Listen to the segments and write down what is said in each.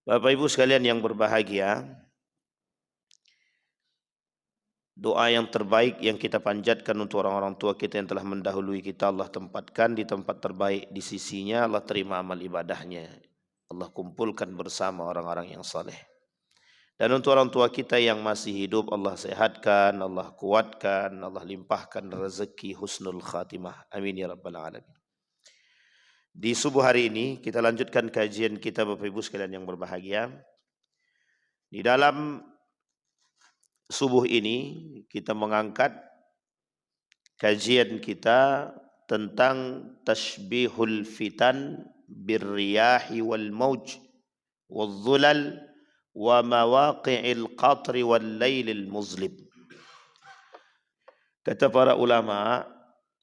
Bapak Ibu sekalian yang berbahagia, doa yang terbaik yang kita panjatkan untuk orang-orang tua kita yang telah mendahului kita, Allah tempatkan di tempat terbaik di sisinya, Allah terima amal ibadahnya, Allah kumpulkan bersama orang-orang yang saleh. Dan untuk orang tua kita yang masih hidup, Allah sehatkan, Allah kuatkan, Allah limpahkan rezeki husnul khatimah. Amin ya rabbal alamin. Di subuh hari ini kita lanjutkan kajian kita Bapak Ibu sekalian yang berbahagia. Di dalam subuh ini kita mengangkat kajian kita tentang tashbihul fitan birriyahi wal mauj wal dhulal wa mawaqi'il qatri wal lailil muzlim. Kata para ulama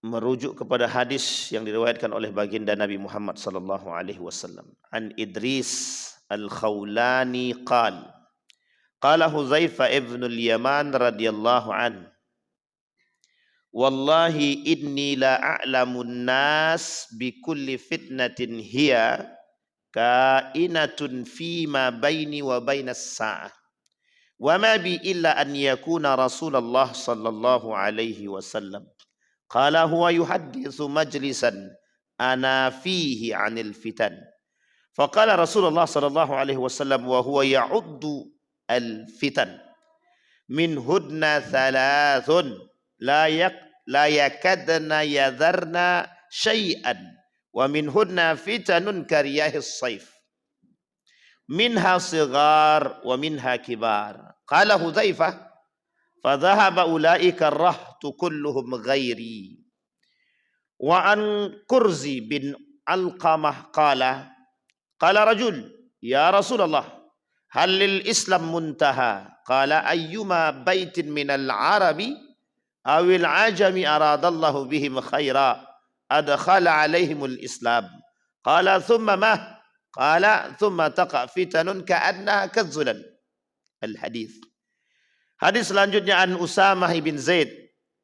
merujuk kepada hadis yang diriwayatkan oleh baginda Nabi Muhammad sallallahu alaihi wasallam. An Idris al-Khawlani qala Huzaifah ibn al-Yaman radhiyallahu anhu, wallahi inni la a'lamun nas bi kulli fitnatin hiya kainatun fima baini wa bainas sa'ah wa ma bi illa an yakuna Rasulullah sallallahu alaihi wasallam qala huwa yuhaddithu majlisan ana fihi 'anil fitan faqala Rasulullah sallallahu alaihi wasallam wa huwa ya'uddu al fitan min hudna thalathun la yakadna yadharna syai'an wa min hudna fitanun kariyahis saif minha sigar wa minha kibar. Qala Hudzaifah fadhahaba ulaika rahtu kulluhum ghairi. Wa an Kurzi bin Alqamah qala rajul ya Rasulullah hal lil Islam muntaha? Qala ayyuma baitin minal arabi awil ajami aradallahu bihim khaira adkhala alaihimul Islam. Qala thumma ma? Qala thumma taqa fitanun ka'annaha kadzulal. Al-hadis. Hadis selanjutnya an Usamah bin Zaid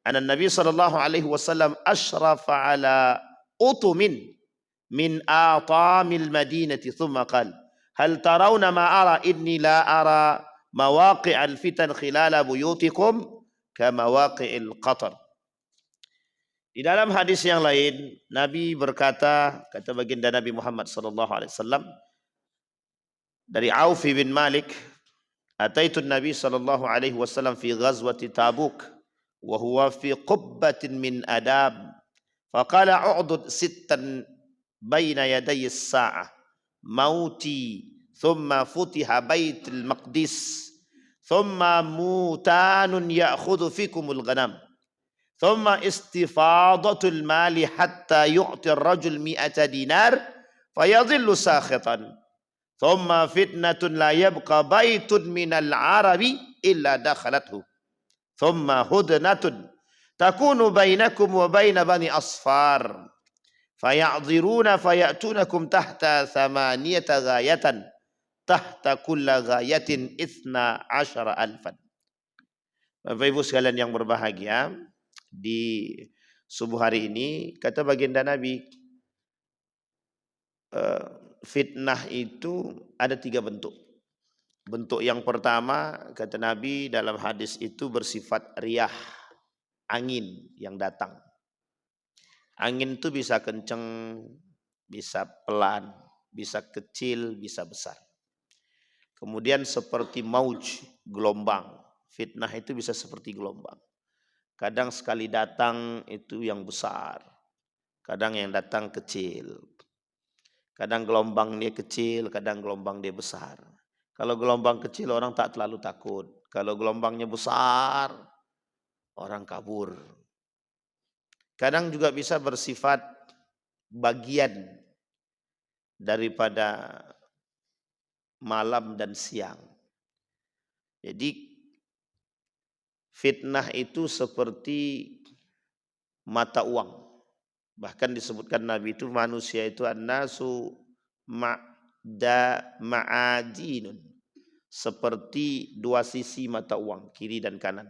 an Nabi sallallahu alaihi wasallam ashrafa ala utumin min atamil madinati thumma qala hal tarawna ma ara inni la ara mawaqi'al fitan khilala buyutikum kama waqi'il qatar. Di dalam hadis yang lain Nabi berkata, kata baginda Nabi Muhammad sallallahu alaihi wasallam dari Auf bin Malik, ataitu Nabi sallallahu alaihi wasallam fi ghazwati Tabuk wa huwa fi qubbatin min adab faqala u'dud sittan baina yaday as-sa'ah mauti thumma futiha baitul maqdis thumma mutanun ya'khudhu fikumul ghanam thumma istifadatul mali hatta yu'ti ar-rajul 100 dinar fayadhillu sakhitan thumma fitnatun la yabqa baitun minal arabi illa dakhalathu thumma hudnatun takunu bainakum wa baina bani asfar faya'dhiruna fayatunakum tahta 8 ghayatan tahta kulla ghayatin 12,000. Bapak Ibu sekalian yang berbahagia, di subuh hari ini kata baginda Nabi, fitnah itu ada 3 bentuk. Bentuk yang pertama kata Nabi dalam hadis itu bersifat riyah, angin yang datang. Angin itu bisa kenceng, bisa pelan, bisa kecil, bisa besar. Kemudian seperti mauj, gelombang. Fitnah itu bisa seperti gelombang. Kadang sekali datang itu yang besar, kadang yang datang kecil. Kadang gelombang dia kecil, kadang gelombang dia besar. Kalau gelombang kecil orang tak terlalu takut. Kalau gelombangnya besar, orang kabur. Kadang juga bisa bersifat bagian daripada malam dan siang. Jadi fitnah itu seperti mata uang. Bahkan disebutkan Nabi itu manusia itu an-nasu ma'adinun, seperti 2 sisi mata uang, kiri dan kanan.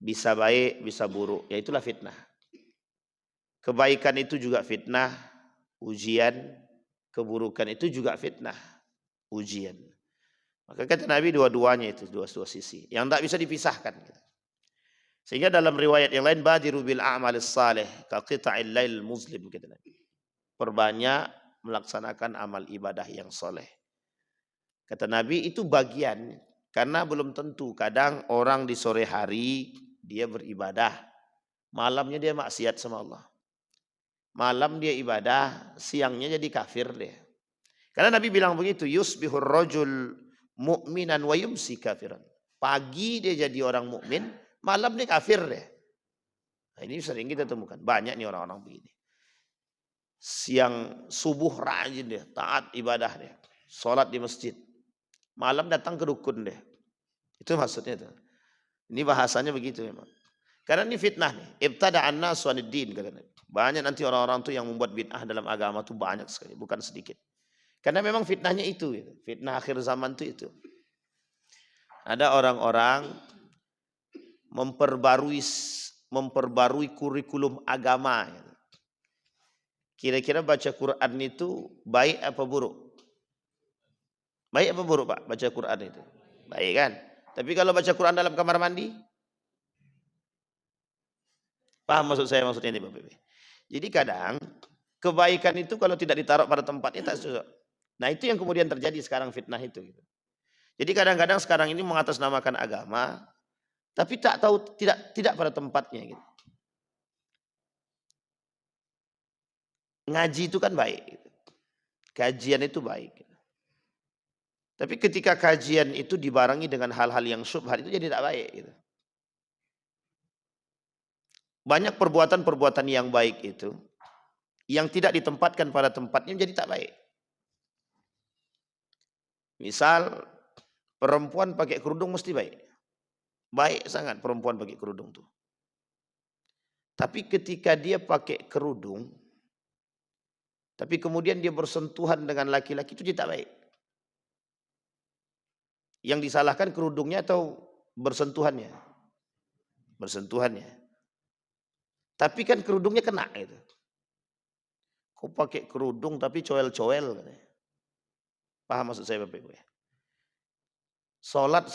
Bisa baik, bisa buruk, ya itulah fitnah. Kebaikan itu juga fitnah, ujian, keburukan itu juga fitnah. ujian. Maka kata Nabi dua-duanya itu, dua sisi yang tak bisa dipisahkan. Sehingga dalam riwayat yang lain, badiru bil a'malis salih ka qita'il lail muslim, kata Nabi. Perbanyak melaksanakan amal ibadah yang soleh. Kata Nabi itu bagian, karena belum tentu. Kadang orang di sore hari dia beribadah, malamnya dia maksiat sama Allah. Malam dia ibadah, siangnya jadi kafir dia. Karena Nabi bilang begitu, yusbihur rajul mu'minan wa yumsi kafiran. Pagi dia jadi orang mukmin, malam dia kafir dia. Nah, ini sering kita temukan, banyak nih orang-orang begini. Siang subuh rajin dia, taat ibadah dia, sholat di masjid. Malam datang ke dukun deh. Itu maksudnya tuh. Ini bahasanya begitu memang. Karena ini fitnah nih. Ibtada'an nasu anid-din, kata Nabi. Banyak nanti orang-orang tuh yang membuat bid'ah dalam agama tuh banyak sekali, bukan sedikit. Karena memang fitnahnya itu, gitu. Fitnah akhir zaman tuh itu. Ada orang-orang memperbarui kurikulum agama. Gitu. Kira-kira baca Quran itu baik apa buruk? Baik apa buruk, Pak? Baca Quran itu baik kan? Tapi kalau baca Quran dalam kamar mandi, paham maksud saya, maksudnya ini Bapak Ibu. Jadi kadang kebaikan itu kalau tidak ditaruh pada tempatnya tak cocok. Nah itu yang kemudian terjadi sekarang, fitnah itu. Gitu. Jadi kadang-kadang sekarang ini mengatasnamakan agama, tapi tak tahu, tidak pada tempatnya. Gitu. Ngaji itu kan baik, gitu. Kajian itu baik. Gitu. Tapi ketika kajian itu dibarengi dengan hal-hal yang syubhat, itu jadi tak baik. Gitu. Banyak perbuatan-perbuatan yang baik itu, yang tidak ditempatkan pada tempatnya jadi tak baik. Misal perempuan pakai kerudung mesti baik. Baik sangat perempuan pakai kerudung tuh. Tapi ketika dia pakai kerudung, tapi kemudian dia bersentuhan dengan laki-laki, itu tidak baik. Yang disalahkan kerudungnya atau bersentuhannya? Bersentuhannya. Tapi kan kerudungnya kena gitu. Kok pakai kerudung tapi coel-coel? Paham maksud saya Bapak Ibu ya? Sholat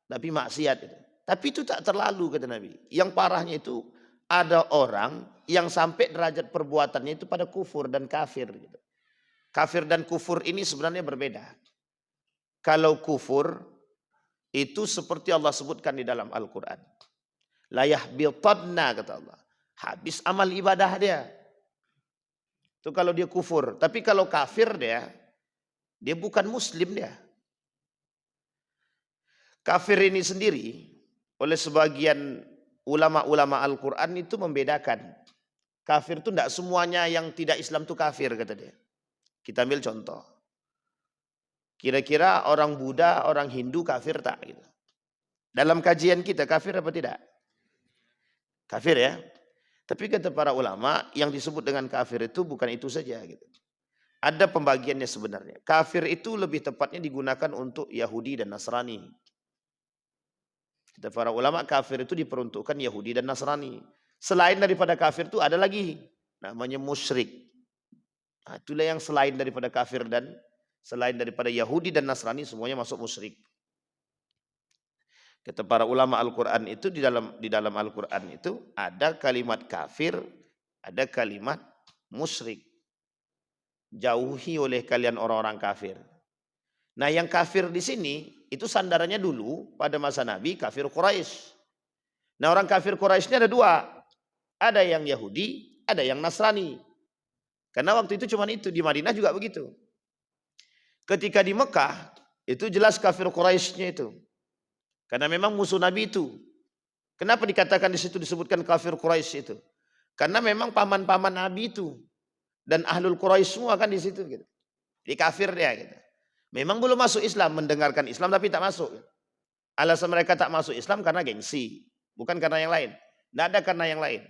tapi maksiat. Gitu. Tapi itu tak terlalu, kata Nabi. Yang parahnya itu ada orang yang sampai derajat perbuatannya itu pada kufur dan kafir. Gitu. Kafir dan kufur ini sebenarnya berbeda. Kalau kufur itu seperti Allah sebutkan di dalam Al-Quran. La yahbitanna, kata Allah. Habis amal ibadah dia. Itu kalau dia kufur. Tapi kalau kafir dia bukan muslim dia. Kafir ini sendiri oleh sebagian ulama-ulama Al-Quran itu membedakan. Kafir itu tidak semuanya yang tidak Islam itu kafir, kata dia. Kita ambil contoh. Kira-kira orang Buddha, orang Hindu kafir tak? Gitu. Dalam kajian kita kafir apa tidak? Kafir ya. Tapi kata para ulama yang disebut dengan kafir itu bukan itu saja. Gitu. Ada pembagiannya sebenarnya. Kafir itu lebih tepatnya digunakan untuk Yahudi dan Nasrani. Kata para ulama kafir itu diperuntukkan Yahudi dan Nasrani. Selain daripada kafir itu ada lagi namanya musyrik. Nah, itulah yang selain daripada kafir dan selain daripada Yahudi dan Nasrani semuanya masuk musyrik. Kata para ulama Al-Quran itu di dalam Al-Quran itu ada kalimat kafir, ada kalimat musyrik. Jauhi oleh kalian orang-orang kafir. Nah, yang kafir di sini itu sandarannya dulu pada masa Nabi kafir Quraisy. Nah, orang kafir Quraisy ini ada dua. Ada yang Yahudi, ada yang Nasrani. Karena waktu itu cuma itu, di Madinah juga begitu. Ketika di Mekah, itu jelas kafir Quraisy-nya itu. Karena memang musuh Nabi itu. Kenapa dikatakan di situ disebutkan kafir Quraisy itu? Karena memang paman-paman Nabi itu. Dan ahlul Quraisy semua kan di situ. Gitu. Di kafir dia gitu. Memang belum masuk Islam, mendengarkan Islam tapi tak masuk. Alasan mereka tak masuk Islam karena gengsi. Bukan karena yang lain. Tidak ada karena yang lain.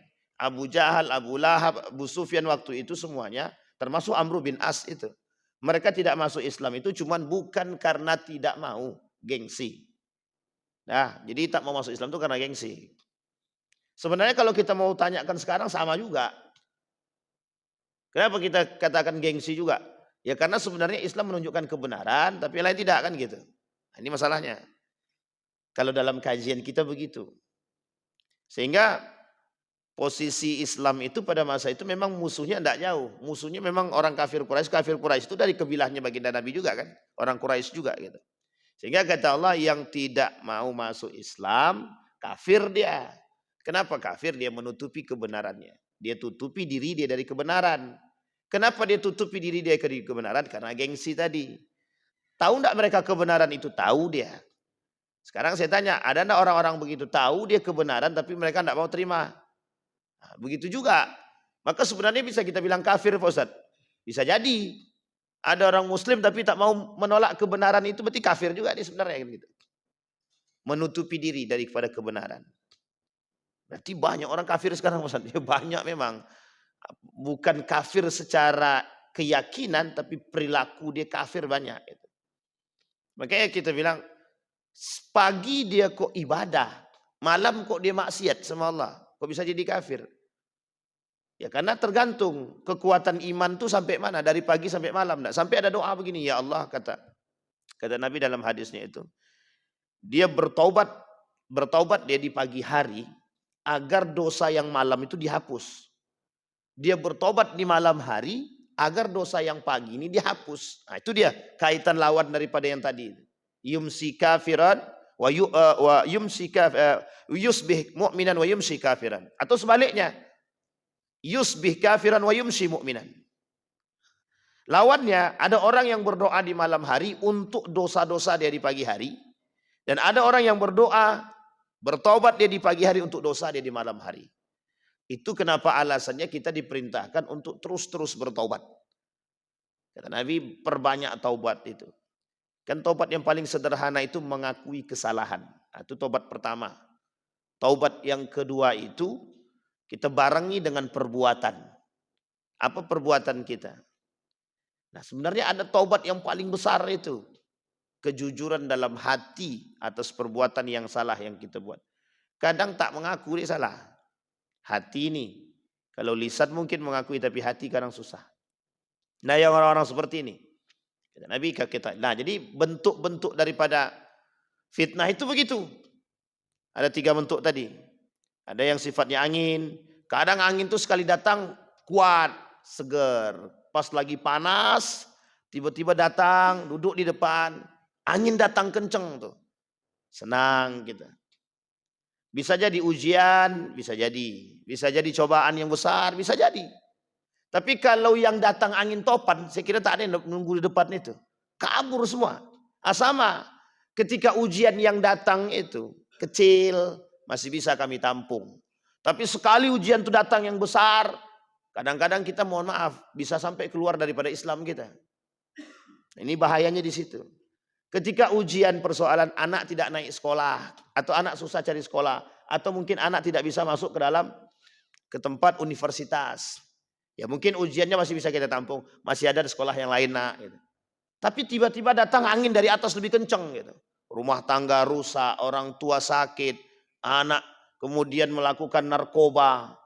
Abu Jahal, Abu Lahab, Abu Sufyan waktu itu semuanya. Termasuk Amr bin As itu. Mereka tidak masuk Islam itu cuman bukan karena tidak mau. Gengsi. Nah, jadi tak mau masuk Islam itu karena gengsi. Sebenarnya kalau kita mau tanyakan sekarang sama juga. Kenapa kita katakan gengsi juga? Ya karena sebenarnya Islam menunjukkan kebenaran, tapi yang lain tidak kan gitu. Nah, ini masalahnya. Kalau dalam kajian kita begitu. Sehingga posisi Islam itu pada masa itu memang musuhnya tidak jauh. Musuhnya memang orang kafir Quraisy. Kafir Quraisy itu dari kabilahnya baginda Nabi juga kan. Orang Quraisy juga gitu. Sehingga kata Allah yang tidak mau masuk Islam, kafir dia. Kenapa kafir? Dia menutupi kebenarannya. Dia tutupi diri dia dari kebenaran. Kenapa dia tutupi diri dia dari kebenaran? Karena gengsi tadi. Tahu enggak mereka kebenaran itu? Tahu dia. Sekarang saya tanya, ada enggak orang-orang begitu tahu dia kebenaran tapi mereka enggak mau terima? Nah, begitu juga. Maka sebenarnya bisa kita bilang kafir Pak Ustadz. Bisa jadi. Ada orang muslim tapi tak mau menolak kebenaran itu berarti kafir juga dia sebenarnya gitu. Menutupi diri daripada kebenaran. Berarti banyak orang kafir sekarang Pak Ustadz. Ya, banyak memang. Bukan kafir secara keyakinan tapi perilaku dia kafir banyak gitu. Makanya kita bilang pagi dia kok ibadah, malam kok dia maksiat sama Allah. Kok bisa jadi kafir? Ya karena tergantung kekuatan iman tuh sampai mana, dari pagi sampai malam. Nah, sampai ada doa begini, ya Allah kata Nabi dalam hadisnya itu. Dia bertaubat dia di pagi hari agar dosa yang malam itu dihapus. Dia bertobat di malam hari agar dosa yang pagi ini dihapus. Nah, itu dia kaitan lawan daripada yang tadi. Yumsi kafiran wa yusbih mu'minan wa yumsi kafiran. Atau sebaliknya. Yusbih kafiran wa yumsi mu'minan. Lawannya ada orang yang berdoa di malam hari untuk dosa-dosa dia di pagi hari. Dan ada orang yang berdoa bertobat dia di pagi hari untuk dosa dia di malam hari. Itu kenapa alasannya kita diperintahkan untuk terus-terus bertaubat. Kata Nabi, perbanyak taubat itu. Kan taubat yang paling sederhana itu mengakui kesalahan. Nah, itu taubat pertama. Taubat yang kedua itu kita barengi dengan perbuatan. Apa perbuatan kita? Nah, sebenarnya ada taubat yang paling besar itu. Kejujuran dalam hati atas perbuatan yang salah yang kita buat. Kadang tak mengaku dia salah. Hati ini. Kalau lisan mungkin mengakui tapi hati kadang susah. Nah yang orang-orang seperti ini. Kata Nabi kita. Nah jadi bentuk-bentuk daripada fitnah itu begitu. Ada 3 bentuk tadi. Ada yang sifatnya angin. Kadang angin itu sekali datang kuat, seger. Pas lagi panas, tiba-tiba datang, duduk di depan. Angin datang kenceng tuh. Senang kita. Bisa jadi ujian, bisa jadi. Bisa jadi cobaan yang besar, bisa jadi. Tapi kalau yang datang angin topan, saya kira tak ada yang menunggu di depan itu. Kabur semua. Sama. Ketika ujian yang datang itu kecil, masih bisa kami tampung. Tapi sekali ujian itu datang yang besar, kadang-kadang kita mohon maaf, bisa sampai keluar daripada Islam kita. Ini bahayanya di situ. Ketika ujian persoalan anak tidak naik sekolah, atau anak susah cari sekolah, atau mungkin anak tidak bisa masuk ke tempat universitas. Ya mungkin ujiannya masih bisa kita tampung, masih ada di sekolah yang lain nak. Gitu. Tapi tiba-tiba datang angin dari atas lebih kencang. Gitu. Rumah tangga rusak, orang tua sakit, anak kemudian melakukan narkoba,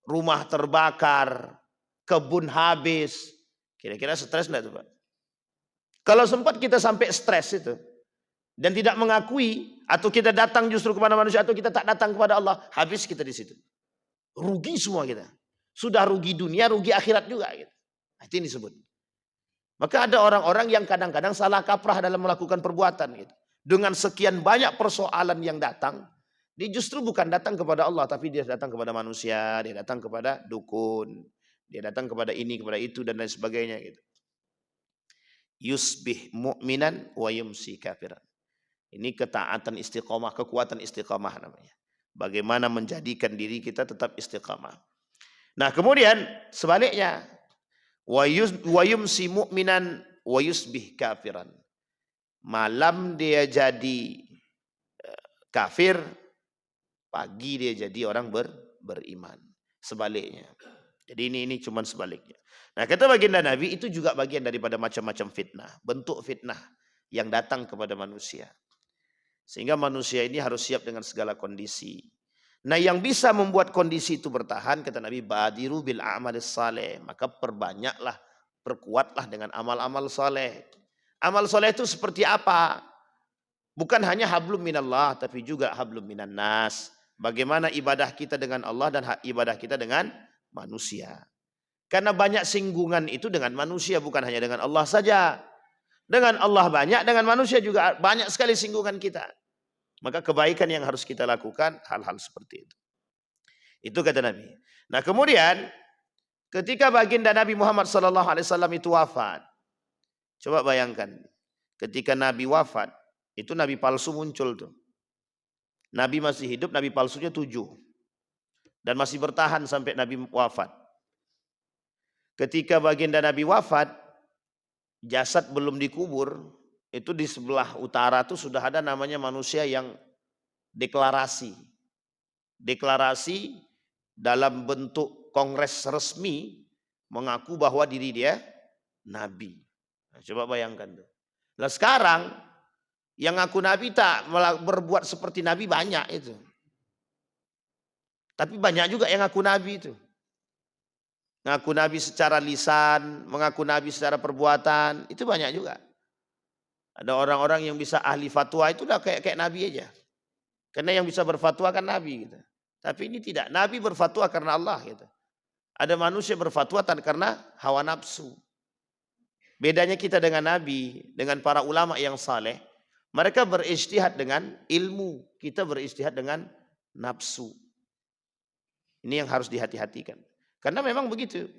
rumah terbakar, kebun habis. Kira-kira stres enggak tuh Pak? Kalau sempat kita sampai stres itu dan tidak mengakui atau kita datang justru kepada manusia atau kita tak datang kepada Allah, habis kita di situ. Rugi semua kita. Sudah rugi dunia, rugi akhirat juga gitu. Itu yang disebut. Maka ada orang-orang yang kadang-kadang salah kaprah dalam melakukan perbuatan gitu. Dengan sekian banyak persoalan yang datang, dia justru bukan datang kepada Allah tapi dia datang kepada manusia, dia datang kepada dukun, dia datang kepada ini, kepada itu dan lain sebagainya gitu. Yusbih mu'minan wa yumsi kafiran. Ini ketaatan istiqamah, kekuatan istiqamah namanya. Bagaimana menjadikan diri kita tetap istiqamah. Nah kemudian sebaliknya. Wa yumsi mu'minan wa yusbih kafiran. Malam dia jadi kafir, pagi dia jadi orang beriman. Sebaliknya. Jadi ini cuman sebaliknya. Nah kata baginda Nabi itu juga bagian daripada macam-macam fitnah. Bentuk fitnah yang datang kepada manusia. Sehingga manusia ini harus siap dengan segala kondisi. Nah yang bisa membuat kondisi itu bertahan kata Nabi badiru bil a'malis saleh. Maka perbanyaklah perkuatlah dengan amal-amal soleh. Amal soleh itu seperti apa? Bukan hanya hablum minallah, tapi juga hablum minan nas. Bagaimana ibadah kita dengan Allah dan ibadah kita dengan manusia. Karena banyak singgungan itu dengan manusia, bukan hanya dengan Allah saja. Dengan Allah banyak, dengan manusia juga banyak sekali singgungan kita. Maka kebaikan yang harus kita lakukan hal-hal seperti itu. Itu kata Nabi. Nah kemudian ketika baginda Nabi Muhammad SAW itu wafat. Coba bayangkan. Ketika Nabi wafat, itu Nabi palsu muncul tuh. Nabi masih hidup, Nabi palsunya 7. Dan masih bertahan sampai Nabi wafat. Ketika baginda Nabi wafat, jasad belum dikubur, itu di sebelah utara tuh sudah ada namanya manusia yang deklarasi. Deklarasi dalam bentuk kongres resmi mengaku bahwa diri dia nabi. Nah, coba bayangkan tuh. Nah sekarang yang ngaku nabi tak berbuat seperti nabi banyak itu. Tapi banyak juga yang ngaku nabi itu. Ngaku nabi secara lisan, mengaku nabi secara perbuatan, itu banyak juga. Ada orang-orang yang bisa ahli fatwa itu udah kayak nabi aja. Karena yang bisa berfatwa kan nabi gitu. Tapi ini tidak, nabi berfatwa karena Allah gitu. Ada manusia berfatwa karena hawa nafsu. Bedanya kita dengan nabi, dengan para ulama yang saleh, mereka berijtihad dengan ilmu, kita berijtihad dengan nafsu. Ini yang harus dihati-hatikan. Karena memang begitu.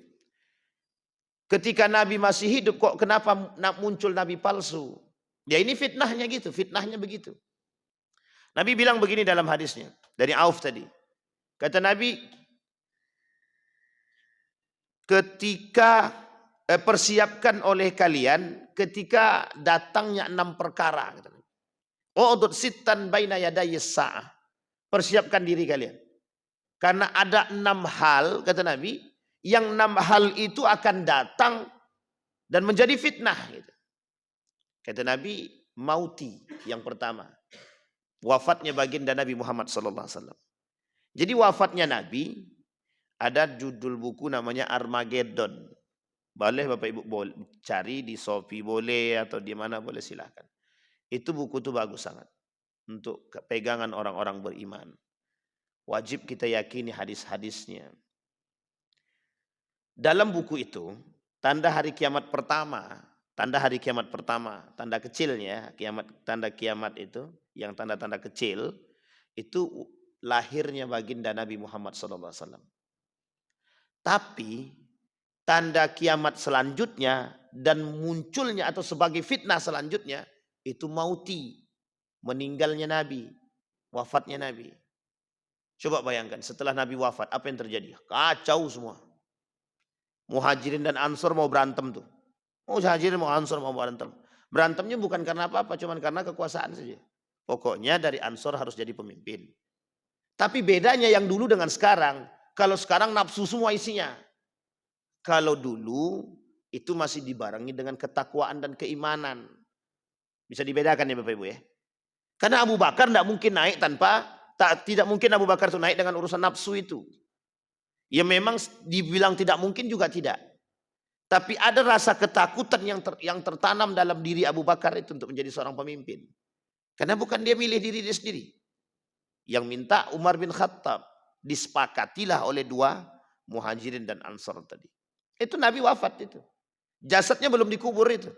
Ketika nabi masih hidup kok kenapa muncul nabi palsu? Ya ini fitnahnya gitu, fitnahnya begitu. Nabi bilang begini dalam hadisnya dari Auf tadi. Kata Nabi, ketika persiapkan oleh kalian ketika datangnya 6 perkara. Udud sittan baina yadayis sa'ah. Persiapkan diri kalian. Karena ada 6 hal, kata Nabi, yang 6 hal itu akan datang dan menjadi fitnah. Gitu. Kata Nabi, mauti yang pertama. Wafatnya baginda Nabi Muhammad SAW. Jadi wafatnya Nabi, ada judul buku namanya Armageddon. Boleh Bapak Ibu cari di Shopee boleh atau di mana boleh silahkan. Itu buku itu bagus sangat. Untuk pegangan orang-orang beriman. Wajib kita yakini hadis-hadisnya. Dalam buku itu, tanda hari kiamat pertama, tanda kecilnya, tanda kiamat itu, yang tanda-tanda kecil, itu lahirnya baginda Nabi Muhammad SAW. Tapi tanda kiamat selanjutnya dan munculnya atau sebagai fitnah selanjutnya itu mauti, meninggalnya Nabi, wafatnya Nabi. Coba bayangkan setelah Nabi wafat apa yang terjadi? Kacau semua. Muhajirin dan Ansor mau berantem tuh. Muhajirin mau Ansor mau berantem. Berantemnya bukan karena apa-apa, cuman karena kekuasaan saja. Pokoknya dari Ansor harus jadi pemimpin. Tapi bedanya yang dulu dengan sekarang, kalau sekarang nafsu semua isinya. Kalau dulu itu masih dibarengi dengan ketakwaan dan keimanan. Bisa dibedakan ya Bapak Ibu ya. Karena Abu Bakar tidak mungkin naik tidak mungkin Abu Bakar itu naik dengan urusan nafsu itu. Ya memang dibilang tidak mungkin juga tidak. Tapi ada rasa ketakutan yang tertanam dalam diri Abu Bakar itu untuk menjadi seorang pemimpin. Karena bukan dia milih diri dia sendiri. Yang minta Umar bin Khattab. Disepakatilah oleh 2 Muhajirin dan Ansar tadi. Itu Nabi wafat itu. Jasadnya belum dikubur itu.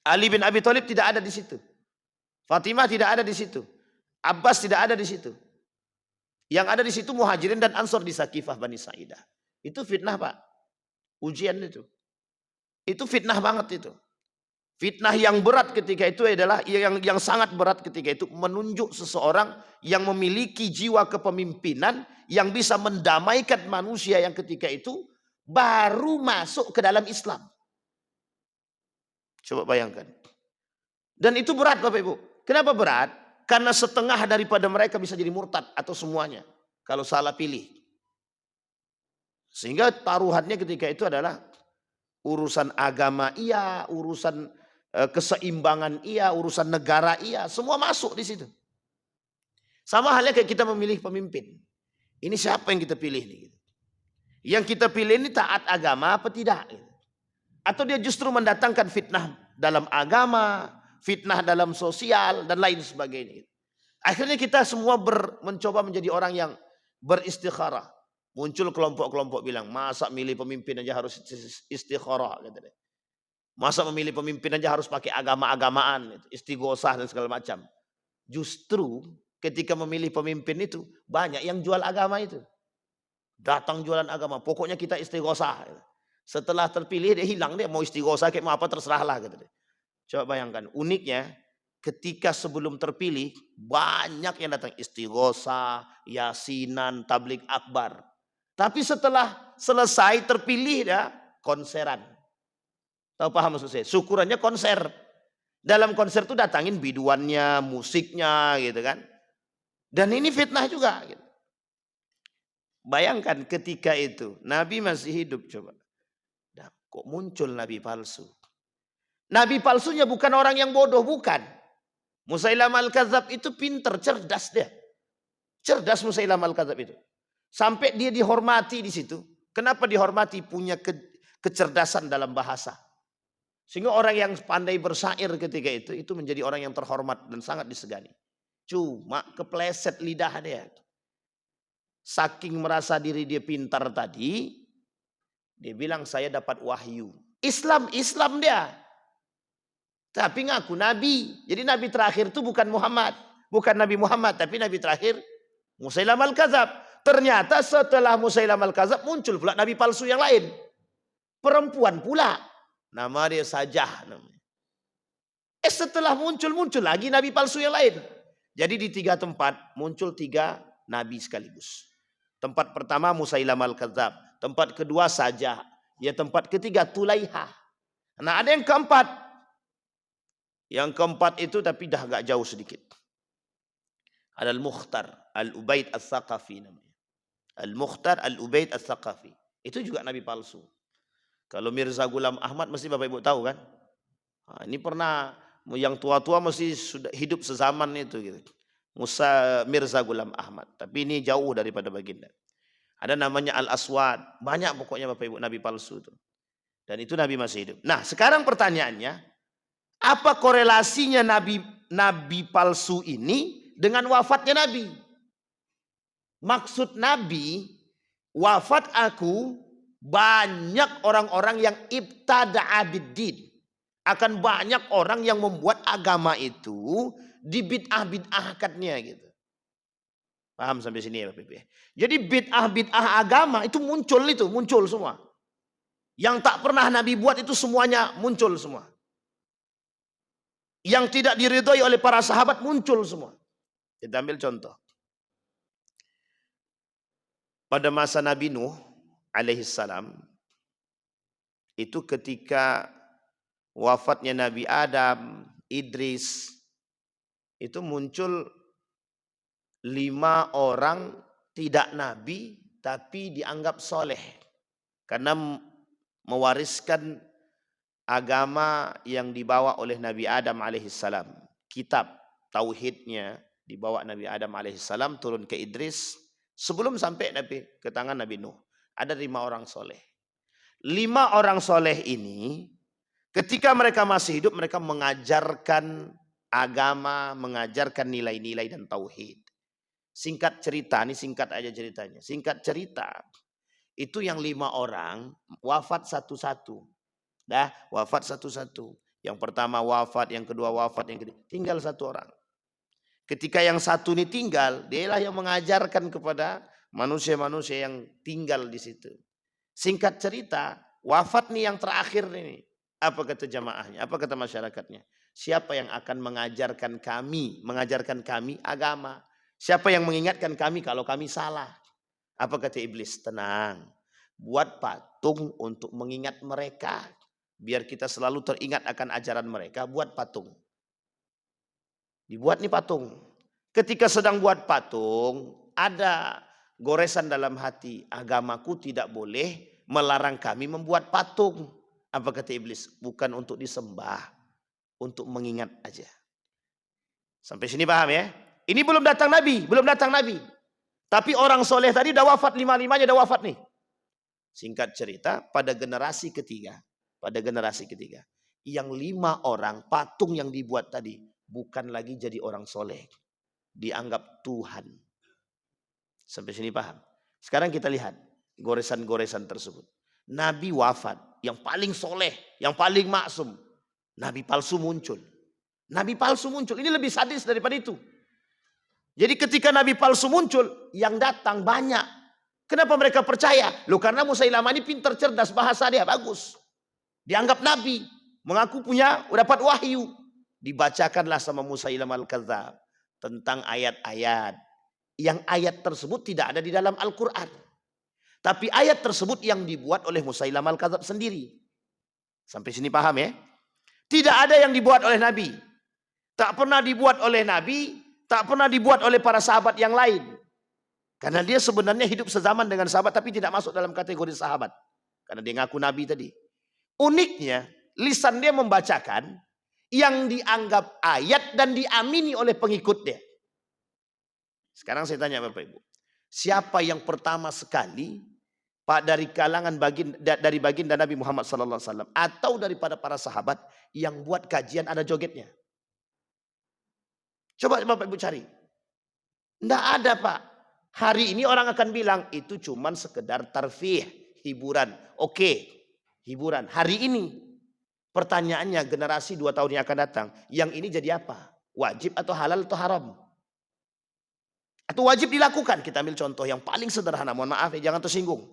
Ali bin Abi Thalib tidak ada di situ. Fatimah tidak ada di situ. Abbas tidak ada di situ. Yang ada di situ Muhajirin dan Ansor di Sakifah Bani Sa'idah. Itu fitnah Pak. Ujian itu. Itu fitnah banget itu. Fitnah yang berat ketika itu adalah yang sangat berat ketika itu menunjuk seseorang yang memiliki jiwa kepemimpinan yang bisa mendamaikan manusia yang ketika itu baru masuk ke dalam Islam. Coba bayangkan. Dan itu berat Bapak Ibu. Kenapa berat? Karena setengah daripada mereka bisa jadi murtad atau semuanya. Kalau salah pilih. Sehingga taruhannya ketika itu adalah urusan agama iya, urusan keseimbangan iya, urusan negara iya. Semua masuk di situ. Sama halnya kayak kita memilih pemimpin. Ini siapa yang kita pilih nih? Yang kita pilih ini taat agama apa tidak? Atau dia justru mendatangkan fitnah dalam agama, fitnah dalam sosial, dan lain sebagainya. Akhirnya kita semua mencoba menjadi orang yang beristikharah. Muncul kelompok-kelompok bilang, masa milih pemimpin aja harus istikharah. Masa memilih pemimpin aja harus pakai agama-agamaan, istighosah dan segala macam. Justru ketika memilih pemimpin itu, banyak yang jual agama itu. Datang jualan agama, pokoknya kita istighosah. Setelah terpilih dia hilang, dia mau istighosah kayak mau apa terserahlah. Coba bayangkan, uniknya ketika sebelum terpilih banyak yang datang istighosah, yasinan, tablik akbar. Tapi setelah selesai terpilih ya konseran. Tahu paham maksud saya? Syukurannya konser. Dalam konser itu datangin biduannya, musiknya gitu kan. Dan ini fitnah juga gitu. Bayangkan ketika itu Nabi masih hidup coba. Nah, kok muncul nabi palsu? Nabi palsunya bukan orang yang bodoh, bukan. Musailamah al-Kadzab itu pinter, cerdas dia. Cerdas Musailamah al-Kadzab itu. Sampai dia dihormati di situ. Kenapa dihormati? Punya kecerdasan dalam bahasa. Sehingga orang yang pandai bersyair ketika itu menjadi orang yang terhormat dan sangat disegani. Cuma kepleset lidah dia. Saking merasa diri dia pintar tadi, dia bilang saya dapat wahyu. Islam dia. Tapi ngaku nabi. Jadi nabi terakhir itu bukan Muhammad. Bukan Nabi Muhammad, tapi nabi terakhir Musailamah al-Kadzab. Ternyata setelah Musailamah al-Kadzab muncul pula nabi palsu yang lain. Perempuan pula. Nama dia Sajah namanya. Setelah muncul lagi nabi palsu yang lain. Jadi di 3 tempat muncul 3 nabi sekaligus. Tempat pertama Musailamah al-Kadzab. Tempat kedua Sajah. Ya tempat ketiga Tulaiha. Nah ada yang keempat. Yang keempat itu tapi dah agak jauh sedikit. Ada Al-Mukhtar. Al-Ubaid al-Thaqafi namanya. Al-Mukhtar Al-Ubaid al-Thaqafi. Itu juga nabi palsu. Kalau Mirza Ghulam Ahmad mesti Bapak Ibu tahu kan. Nah, ini pernah yang tua-tua mesti sudah hidup sezaman itu gitu. Mirza Ghulam Ahmad. Tapi ini jauh daripada baginda. Ada namanya Al-Aswad. Banyak pokoknya Bapak Ibu nabi palsu itu. Dan itu nabi masih hidup. Nah sekarang pertanyaannya. Apa korelasinya nabi palsu ini dengan wafatnya nabi? Maksud nabi, wafat aku banyak orang-orang yang ibtada'a bid-din. Akan banyak orang yang membuat agama itu dibid'ah-bid'ahkannya gitu. Paham sampai sini ya Bapak Ibu? Jadi bid'ah agama itu muncul semua. Yang tak pernah Nabi buat itu semuanya muncul semua. Yang tidak diridhoi oleh para sahabat muncul semua. Kita ambil contoh. Pada masa Nabi Nuh alaihissalam, itu ketika wafatnya Nabi Adam, Idris, itu muncul 5 orang tidak nabi tapi dianggap soleh. Karena mewariskan agama yang dibawa oleh Nabi Adam alaihissalam. Kitab tauhidnya dibawa Nabi Adam alaihissalam turun ke Idris. Sebelum sampai ke tangan Nabi Nuh. Ada 5 orang soleh. 5 orang soleh ini ketika mereka masih hidup mereka mengajarkan agama, mengajarkan nilai-nilai dan tauhid. Singkat cerita, ini singkat aja ceritanya. Singkat cerita, itu yang 5 orang wafat satu-satu. Wafat satu-satu. Yang pertama wafat, yang kedua wafat, yang ketiga. Tinggal 1 orang. Ketika yang satu ini tinggal, dialah yang mengajarkan kepada manusia-manusia yang tinggal di situ. Singkat cerita, wafat nih yang terakhir ini. Apa kata jamaahnya? Apa kata masyarakatnya? Siapa yang akan mengajarkan kami agama? Siapa yang mengingatkan kami kalau kami salah? Apa kata iblis? Tenang. Buat patung untuk mengingat mereka. Biar kita selalu teringat akan ajaran mereka, buat patung. Dibuat nih patung. Ketika sedang buat patung, ada goresan dalam hati. Agamaku tidak boleh melarang kami membuat patung. Apa kata iblis? Bukan untuk disembah, untuk mengingat aja. Sampai sini paham ya? Ini belum datang Nabi. Tapi orang soleh tadi udah wafat, 5-5-nya udah wafat nih. Singkat cerita, pada generasi ketiga, pada generasi ketiga. Yang 5 orang patung yang dibuat tadi bukan lagi jadi orang soleh, dianggap Tuhan. Sampai sini paham? Sekarang kita lihat goresan-goresan tersebut. Nabi wafat, yang paling soleh, yang paling maksum, nabi palsu muncul. Nabi palsu muncul, ini lebih sadis daripada itu. Jadi ketika nabi palsu muncul, yang datang banyak. Kenapa mereka percaya? Loh, karena Musailamah ini pintar, cerdas, bahasa dia bagus. Dianggap nabi, mengaku punya dapat wahyu. Dibacakanlah sama Musailamah al-Kadzdzab tentang ayat-ayat. Yang ayat tersebut tidak ada di dalam Al-Quran. Tapi ayat tersebut yang dibuat oleh Musailamah al-Kadzdzab sendiri. Sampai sini paham ya? Tidak ada yang dibuat oleh Nabi. Tak pernah dibuat oleh Nabi, tak pernah dibuat oleh para sahabat yang lain. Karena dia sebenarnya hidup sezaman dengan sahabat, tapi tidak masuk dalam kategori sahabat. Karena dia ngaku Nabi tadi. Uniknya, lisan dia membacakan yang dianggap ayat dan diamini oleh pengikutnya. Sekarang saya tanya Bapak Ibu, siapa yang pertama sekali Pak dari kalangan dari baginda Nabi Muhammad SAW atau daripada para sahabat yang buat kajian ada jogetnya? Coba Bapak Ibu cari. Tidak ada Pak. Hari ini orang akan bilang itu cuman sekedar tarfih, hiburan. Oke, hiburan. Hari ini pertanyaannya generasi 2 tahun yang akan datang, yang ini jadi apa? Wajib atau halal atau haram? Atau wajib dilakukan? Kita ambil contoh yang paling sederhana. Mohon maaf ya, jangan tersinggung.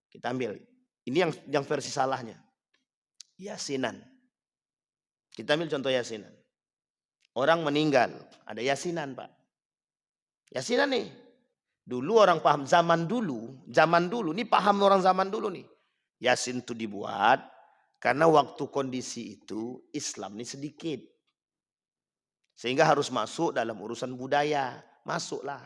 Kita ambil. Ini yang versi salahnya. Yasinan. Kita ambil contoh yasinan. Orang meninggal. Ada yasinan Pak. Yasinan nih. Dulu orang paham zaman dulu. Ini paham orang zaman dulu nih. Yasin itu dibuat. Karena waktu kondisi itu Islam ini sedikit. Sehingga harus masuk dalam urusan budaya. Masuklah.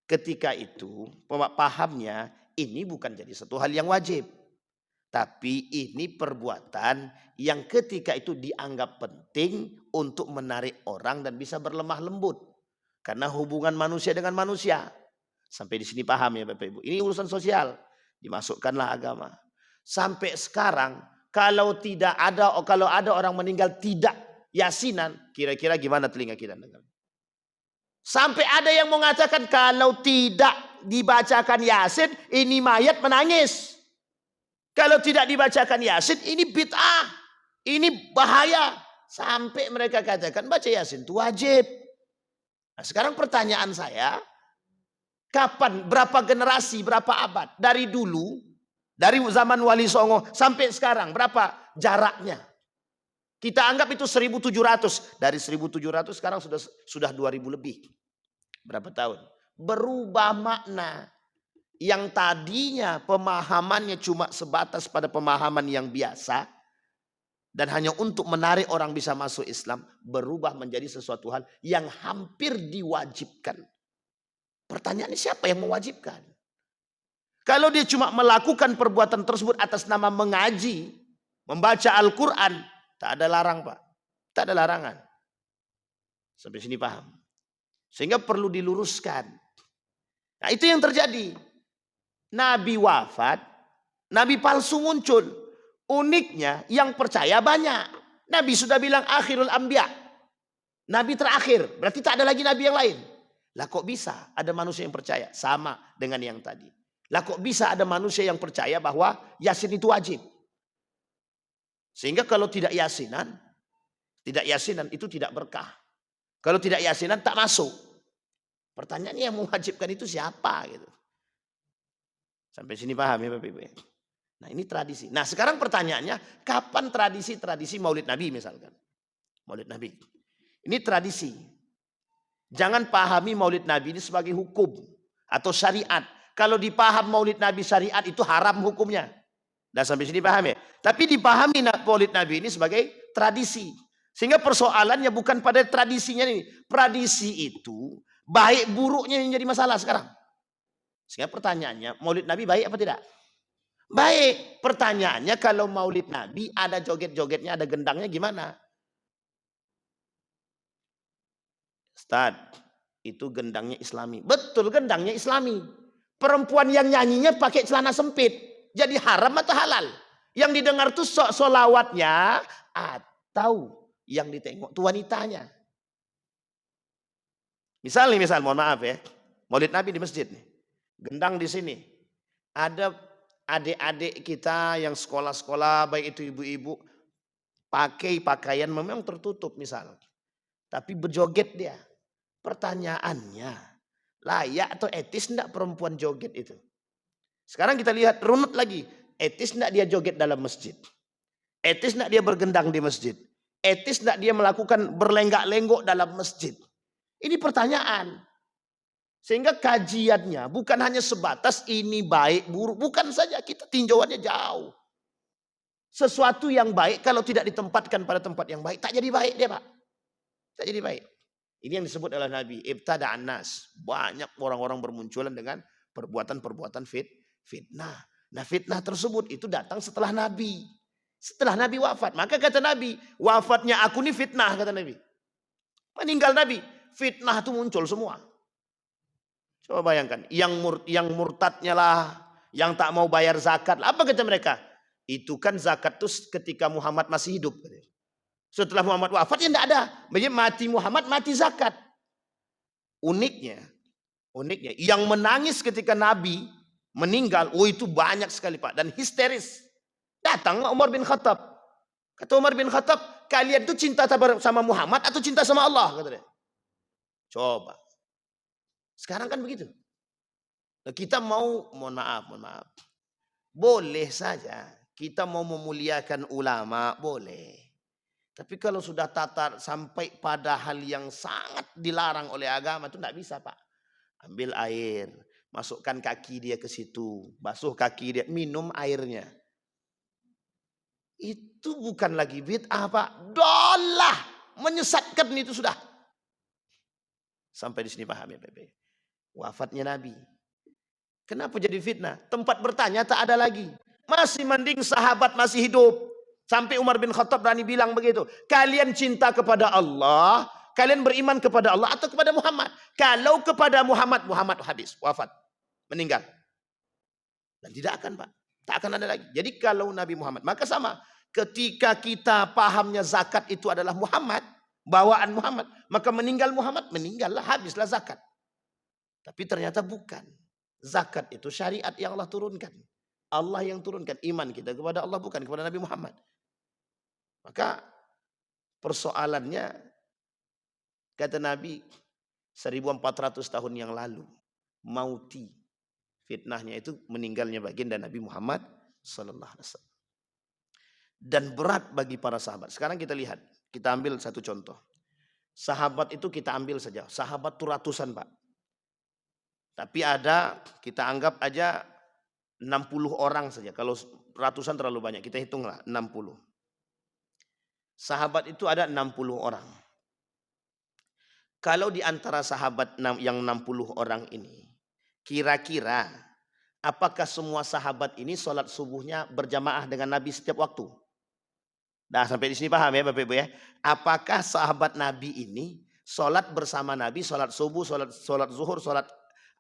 Ketika itu pahamnya ini bukan jadi satu hal yang wajib. Tapi ini perbuatan yang ketika itu dianggap penting untuk menarik orang dan bisa berlemah lembut. Karena hubungan manusia dengan manusia. Sampai di sini paham ya Bapak Ibu. Ini urusan sosial. Dimasukkanlah agama. Sampai sekarang kalau ada orang meninggal tidak yasinan, kira-kira gimana telinga kita dengar? Sampai ada yang mengatakan kalau tidak dibacakan Yasin, ini mayat menangis. Kalau tidak dibacakan Yasin, ini bid'ah. Ini bahaya. Sampai mereka katakan baca Yasin itu wajib. Nah, sekarang pertanyaan saya, kapan, berapa generasi, berapa abad? Dari dulu, dari zaman Wali Songo sampai sekarang, berapa jaraknya? Kita anggap itu 1700. Dari 1700 sekarang sudah 2000 lebih. Berapa tahun? Berubah makna. Yang tadinya pemahamannya cuma sebatas pada pemahaman yang biasa. Dan hanya untuk menarik orang bisa masuk Islam. Berubah menjadi sesuatu hal yang hampir diwajibkan. Pertanyaannya siapa yang mewajibkan? Kalau dia cuma melakukan perbuatan tersebut atas nama mengaji. Membaca Al-Quran. Tak ada larang Pak. Tak ada larangan. Sampai sini paham. Sehingga perlu diluruskan. Nah itu yang terjadi. Nabi wafat. Nabi palsu muncul. Uniknya yang percaya banyak. Nabi sudah bilang akhirul anbiya. Nabi terakhir. Berarti tak ada lagi nabi yang lain. Lah kok bisa ada manusia yang percaya? Sama dengan yang tadi. Lah kok bisa ada manusia yang percaya bahwa Yasin itu wajib? Sehingga kalau tidak yasinan itu tidak berkah. Kalau tidak yasinan tak masuk. Pertanyaannya yang mewajibkan itu siapa gitu. Sampai sini paham ya Bapak Ibu ya? Nah ini tradisi. Nah sekarang pertanyaannya, kapan tradisi Maulid Nabi misalkan? Maulid Nabi. Ini tradisi. Jangan pahami Maulid Nabi ini sebagai hukum atau syariat. Kalau dipaham Maulid Nabi syariat itu haram hukumnya. Nah sampai sini paham ya? Tapi dipahami Maulid Nabi ini sebagai tradisi. Sehingga persoalannya bukan pada tradisinya ini. Tradisi itu baik buruknya yang jadi masalah sekarang. Sehingga pertanyaannya, Maulid Nabi baik apa tidak? Baik. Pertanyaannya kalau Maulid Nabi ada joget-jogetnya, ada gendangnya gimana? Ustaz, itu gendangnya Islami. Betul, gendangnya Islami. Perempuan yang nyanyinya pakai celana sempit. Jadi haram atau halal? Yang didengar tuh solawatnya atau yang ditengok tuh wanitanya. Misal, mohon maaf ya, Maulid Nabi di masjid nih, gendang di sini, ada adik-adik kita yang sekolah-sekolah, baik itu ibu-ibu, pakai pakaian memang tertutup misal, tapi berjoget dia. Pertanyaannya, layak atau etis enggak perempuan joget itu? Sekarang kita lihat runut lagi, etis enggak dia joget dalam masjid? Etis enggak dia bergendang di masjid? Etis enggak dia melakukan berlenggak-lenggok dalam masjid? Ini pertanyaan. Sehingga kajiannya bukan hanya sebatas ini baik buruk, bukan saja, kita tinjauannya jauh. Sesuatu yang baik kalau tidak ditempatkan pada tempat yang baik tak jadi baik dia, Pak. Tak jadi baik. Ini yang disebut oleh Nabi, ibtada'an nas. Banyak orang-orang bermunculan dengan perbuatan-perbuatan fitnah. Nah, fitnah tersebut itu datang setelah Nabi. Setelah Nabi wafat. Maka kata Nabi, wafatnya aku ini fitnah, kata Nabi. Meninggal Nabi, fitnah itu muncul semua. Coba bayangkan, yang murtadnya lah, yang tak mau bayar zakat. Apa kata mereka? Itu kan zakat itu ketika Muhammad masih hidup. Setelah Muhammad wafat ya tidak ada. Mati Muhammad, mati zakat. Uniknya, yang menangis ketika Nabi meninggal, oh itu banyak sekali Pak. Dan histeris. Datang Umar bin Khattab. Kata Umar bin Khattab, kalian tuh cinta sama Muhammad atau cinta sama Allah? Kata dia. Coba. Sekarang kan begitu. Nah, kita mohon maaf. Boleh saja kita mau memuliakan ulama, boleh. Tapi kalau sudah tatar sampai pada hal yang sangat dilarang oleh agama itu tidak bisa, Pak. Ambil air, masukkan kaki dia ke situ, basuh kaki dia, minum airnya. Itu bukan lagi bid'ah, Pak. Dolah, menyesatkan itu sudah. Sampai di sini paham ya, Bebe? Wafatnya Nabi. Kenapa jadi fitnah? Tempat bertanya tak ada lagi. Masih mending sahabat masih hidup. Sampai Umar bin Khattab berani bilang begitu. Kalian cinta kepada Allah, kalian beriman kepada Allah atau kepada Muhammad? Kalau kepada Muhammad, Muhammad habis, wafat, meninggal. Dan tidak akan, Pak. Tak akan ada lagi. Jadi kalau Nabi Muhammad, maka sama. Ketika kita pahamnya zakat itu adalah Muhammad, bawaan Muhammad, maka meninggal Muhammad, meninggallah, habislah zakat. Tapi ternyata bukan. Zakat itu syariat yang Allah turunkan. Allah yang turunkan. Iman kita kepada Allah bukan kepada Nabi Muhammad. Maka persoalannya, kata Nabi 1400 tahun yang lalu, mauti, fitnahnya itu meninggalnya baginda Nabi Muhammad sallallahu alaihi wasallam. Dan berat bagi para sahabat. Sekarang kita lihat, kita ambil satu contoh. Sahabat itu kita ambil saja. Sahabat itu ratusan, Pak. Tapi ada, kita anggap aja 60 orang saja. Kalau ratusan terlalu banyak, kita hitunglah 60. Sahabat itu ada 60 orang. Kalau di antara sahabat yang 60 orang ini, kira-kira apakah semua sahabat ini sholat subuhnya berjamaah dengan Nabi setiap waktu? Nah, sampai di sini paham ya Bapak Ibu ya? Apakah sahabat Nabi ini sholat bersama Nabi, sholat subuh, sholat zuhur, sholat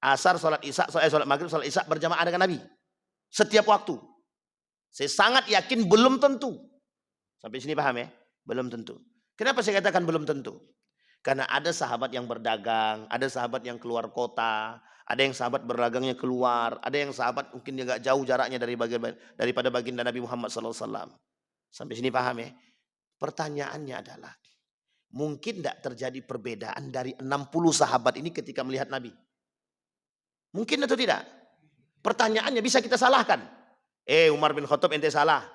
asar, sholat isya, sholat maghrib, sholat isya berjamaah dengan Nabi setiap waktu? Saya sangat yakin belum tentu. Sampai sini paham ya? Belum tentu. Kenapa saya katakan belum tentu? Karena ada sahabat yang berdagang, ada sahabat yang keluar kota, ada yang sahabat berdagangnya keluar, ada yang sahabat mungkin agak jauh jaraknya daripada baginda Nabi Muhammad SAW. Sampai sini paham ya? Pertanyaannya adalah, mungkin tidak terjadi perbedaan dari 60 sahabat ini ketika melihat Nabi? Mungkin atau tidak? Pertanyaannya bisa kita salahkan. Umar bin Khattab ente salah.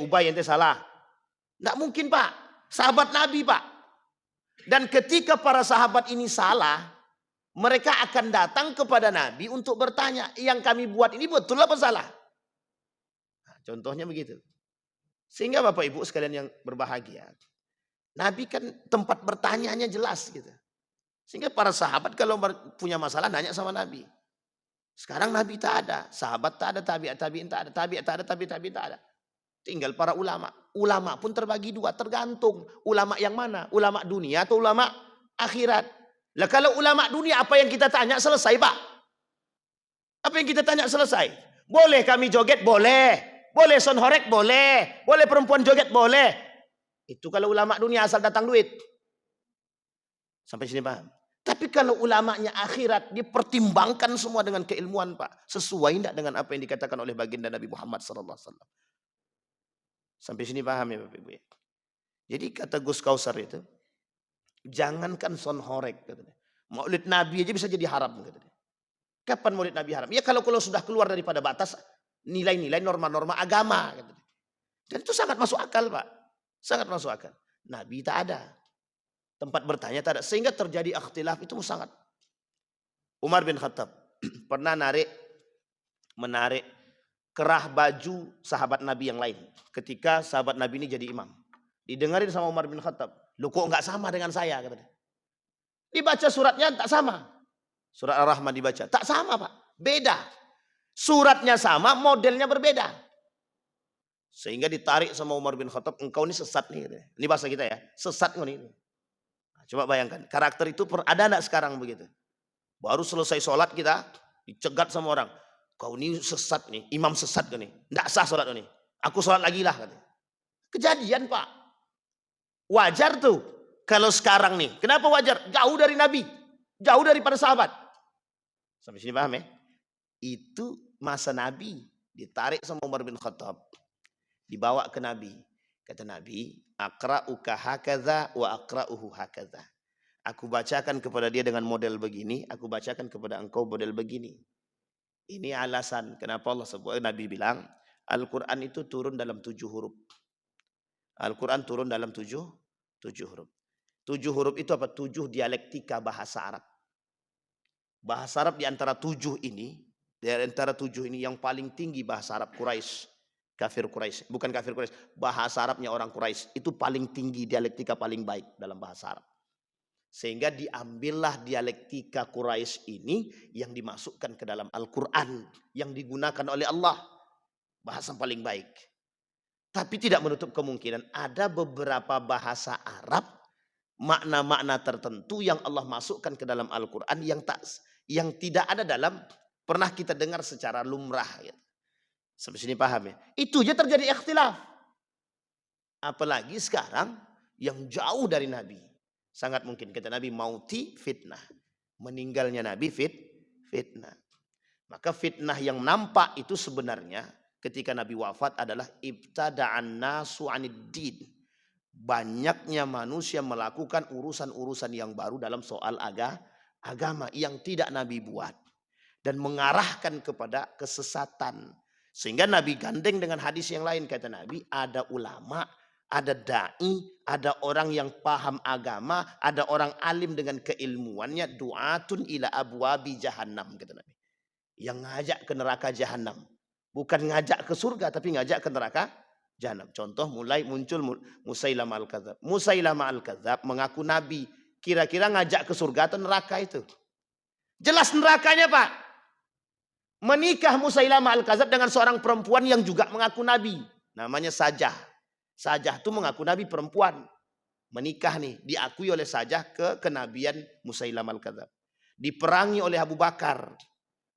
Ubay ente salah. Tidak mungkin, Pak. Sahabat Nabi, Pak. Dan ketika para sahabat ini salah, mereka akan datang kepada Nabi untuk bertanya, yang kami buat ini betul apa salah? Nah, contohnya begitu. Sehingga Bapak Ibu sekalian yang berbahagia, Nabi kan tempat bertanyanya jelas gitu. Sehingga para sahabat kalau punya masalah nanya sama Nabi. Sekarang Nabi tak ada, sahabat tak ada, tabi'in tak ada, tabi'in tak ada. Tinggal para ulama. Ulama pun terbagi dua, tergantung ulama yang mana, ulama dunia atau ulama akhirat. Lah kalau ulama dunia apa yang kita tanya selesai, Pak? Apa yang kita tanya selesai? Boleh kami joget? Boleh. Boleh son horek, boleh. Boleh perempuan joget, boleh. Itu kalau ulama dunia asal datang duit. Sampai sini paham? Tapi kalau ulamanya akhirat, dipertimbangkan semua dengan keilmuan, Pak. Sesuai tidak dengan apa yang dikatakan oleh baginda Nabi Muhammad SAW. Sampai sini paham ya Bapak Ibu ya? Jadi kata Gus Kausar itu, jangankan son horek. Katanya. Maulid Nabi aja bisa jadi haram. Katanya. Kapan maulid Nabi haram? Ya kalau sudah keluar daripada batas nilai-nilai norma-norma agama. Katanya. Dan itu sangat masuk akal Pak. Sangat masuk akal. Nabi tak ada. Tempat bertanya tak ada. Sehingga terjadi ikhtilaf itu sangat. Umar bin Khattab pernah menarik kerah baju sahabat Nabi yang lain. Ketika sahabat Nabi ini jadi imam. Didengarin sama Umar bin Khattab. Lu kok nggak sama dengan saya? Katanya. Dibaca suratnya tak sama. Surat Ar-Rahman dibaca. Tak sama Pak. Beda. Suratnya sama, modelnya berbeda. Sehingga ditarik sama Umar bin Khattab. Engkau ini sesat nih. Katanya. Ini bahasa kita ya. Sesat nih. Coba bayangkan, karakter itu ada enggak sekarang begitu? Baru selesai sholat kita dicegat sama orang. Kau ini sesat nih, imam sesat kan nih. Enggak sah sholat ini. Aku sholat lagi lah. Kejadian Pak. Wajar tuh. Kalau sekarang nih, kenapa wajar? Jauh dari Nabi. Jauh daripada sahabat. Sampai sini paham ya? Itu masa Nabi. Ditarik sama Umar bin Khattab. Dibawa ke Nabi. Kata Nabi, akra'uka hakadha wa akra'uhu hakadha. Aku bacakan kepada dia dengan model begini, aku bacakan kepada engkau model begini. Ini alasan kenapa Allah sebut. Nabi bilang, Al-Quran itu turun dalam 7 huruf. Al-Quran turun dalam 7 huruf. 7 huruf itu apa? 7 dialektika bahasa Arab. Bahasa Arab di antara 7 ini, yang paling tinggi bahasa Arab Quraisy. Kafir Quraisy, bukan kafir Quraisy, bahasa Arabnya orang Quraisy itu paling tinggi, dialektika paling baik dalam bahasa Arab. Sehingga diambillah dialektika Quraisy ini yang dimasukkan ke dalam Al-Quran yang digunakan oleh Allah, bahasa paling baik. Tapi tidak menutup kemungkinan ada beberapa bahasa Arab makna-makna tertentu yang Allah masukkan ke dalam Al-Quran yang tidak ada dalam pernah kita dengar secara lumrah. Gitu. Sampai sini paham ya? Itu aja terjadi ikhtilaf. Apalagi sekarang yang jauh dari Nabi. Sangat mungkin kata Nabi mauti fitnah. Meninggalnya Nabi fitnah. Maka fitnah yang nampak itu sebenarnya ketika Nabi wafat adalah ibtada'an nasu 'anid din. Banyaknya manusia melakukan urusan-urusan yang baru dalam soal agama yang tidak Nabi buat. Dan mengarahkan kepada kesesatan. Sehingga Nabi gandeng dengan hadis yang lain. Kata Nabi, ada ulama, ada da'i, ada orang yang paham agama, ada orang alim dengan keilmuannya, du'atun ila abwabi jahannam. Kata Nabi. Yang ngajak ke neraka jahannam. Bukan ngajak ke surga, tapi ngajak ke neraka jahannam. Contoh mulai muncul Musailamah al-Kadzab. Musailamah al-Kadzab mengaku Nabi. Kira-kira ngajak ke surga atau neraka itu? Jelas nerakanya Pak. Menikah Musailamah al-Kadzab dengan seorang perempuan yang juga mengaku Nabi. Namanya Sajah. Sajah itu mengaku Nabi perempuan. Menikah nih. Diakui oleh Sajah kenabian Musailamah al-Kadzab. Diperangi oleh Abu Bakar.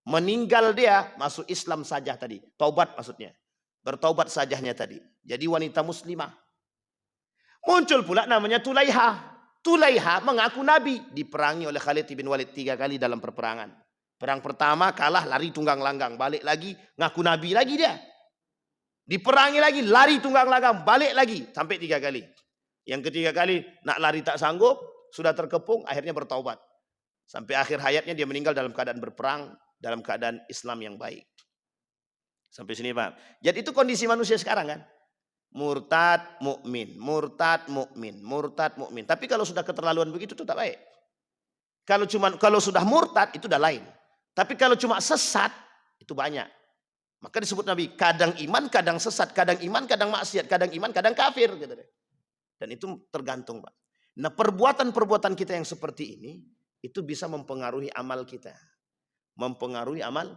Meninggal dia masuk Islam Sajah tadi. Taubat maksudnya. Bertaubat Sajahnya tadi. Jadi wanita muslimah. Muncul pula namanya Tulaiha. Tulaiha mengaku Nabi. Diperangi oleh Khalid bin Walid 3 kali dalam perperangan. Perang pertama kalah, lari tunggang langgang. Balik lagi, ngaku Nabi lagi dia. Diperangi lagi, lari tunggang langgang. Balik lagi, sampai 3 kali. Yang ketiga kali, nak lari tak sanggup. Sudah terkepung, akhirnya bertaubat. Sampai akhir hayatnya dia meninggal dalam keadaan berperang. Dalam keadaan Islam yang baik. Sampai sini paham. Jadi itu kondisi manusia sekarang kan. Murtad, mukmin, murtad, mukmin, murtad, mukmin. Tapi kalau sudah keterlaluan begitu itu tak baik. Kalau sudah murtad itu udah lain. Tapi kalau cuma sesat, itu banyak. Maka disebut Nabi, kadang iman, kadang sesat. Kadang iman, kadang maksiat. Kadang iman, kadang kafir. Gitu. Dan itu tergantung Pak. Nah perbuatan-perbuatan kita yang seperti ini, itu bisa mempengaruhi amal kita. Mempengaruhi amal.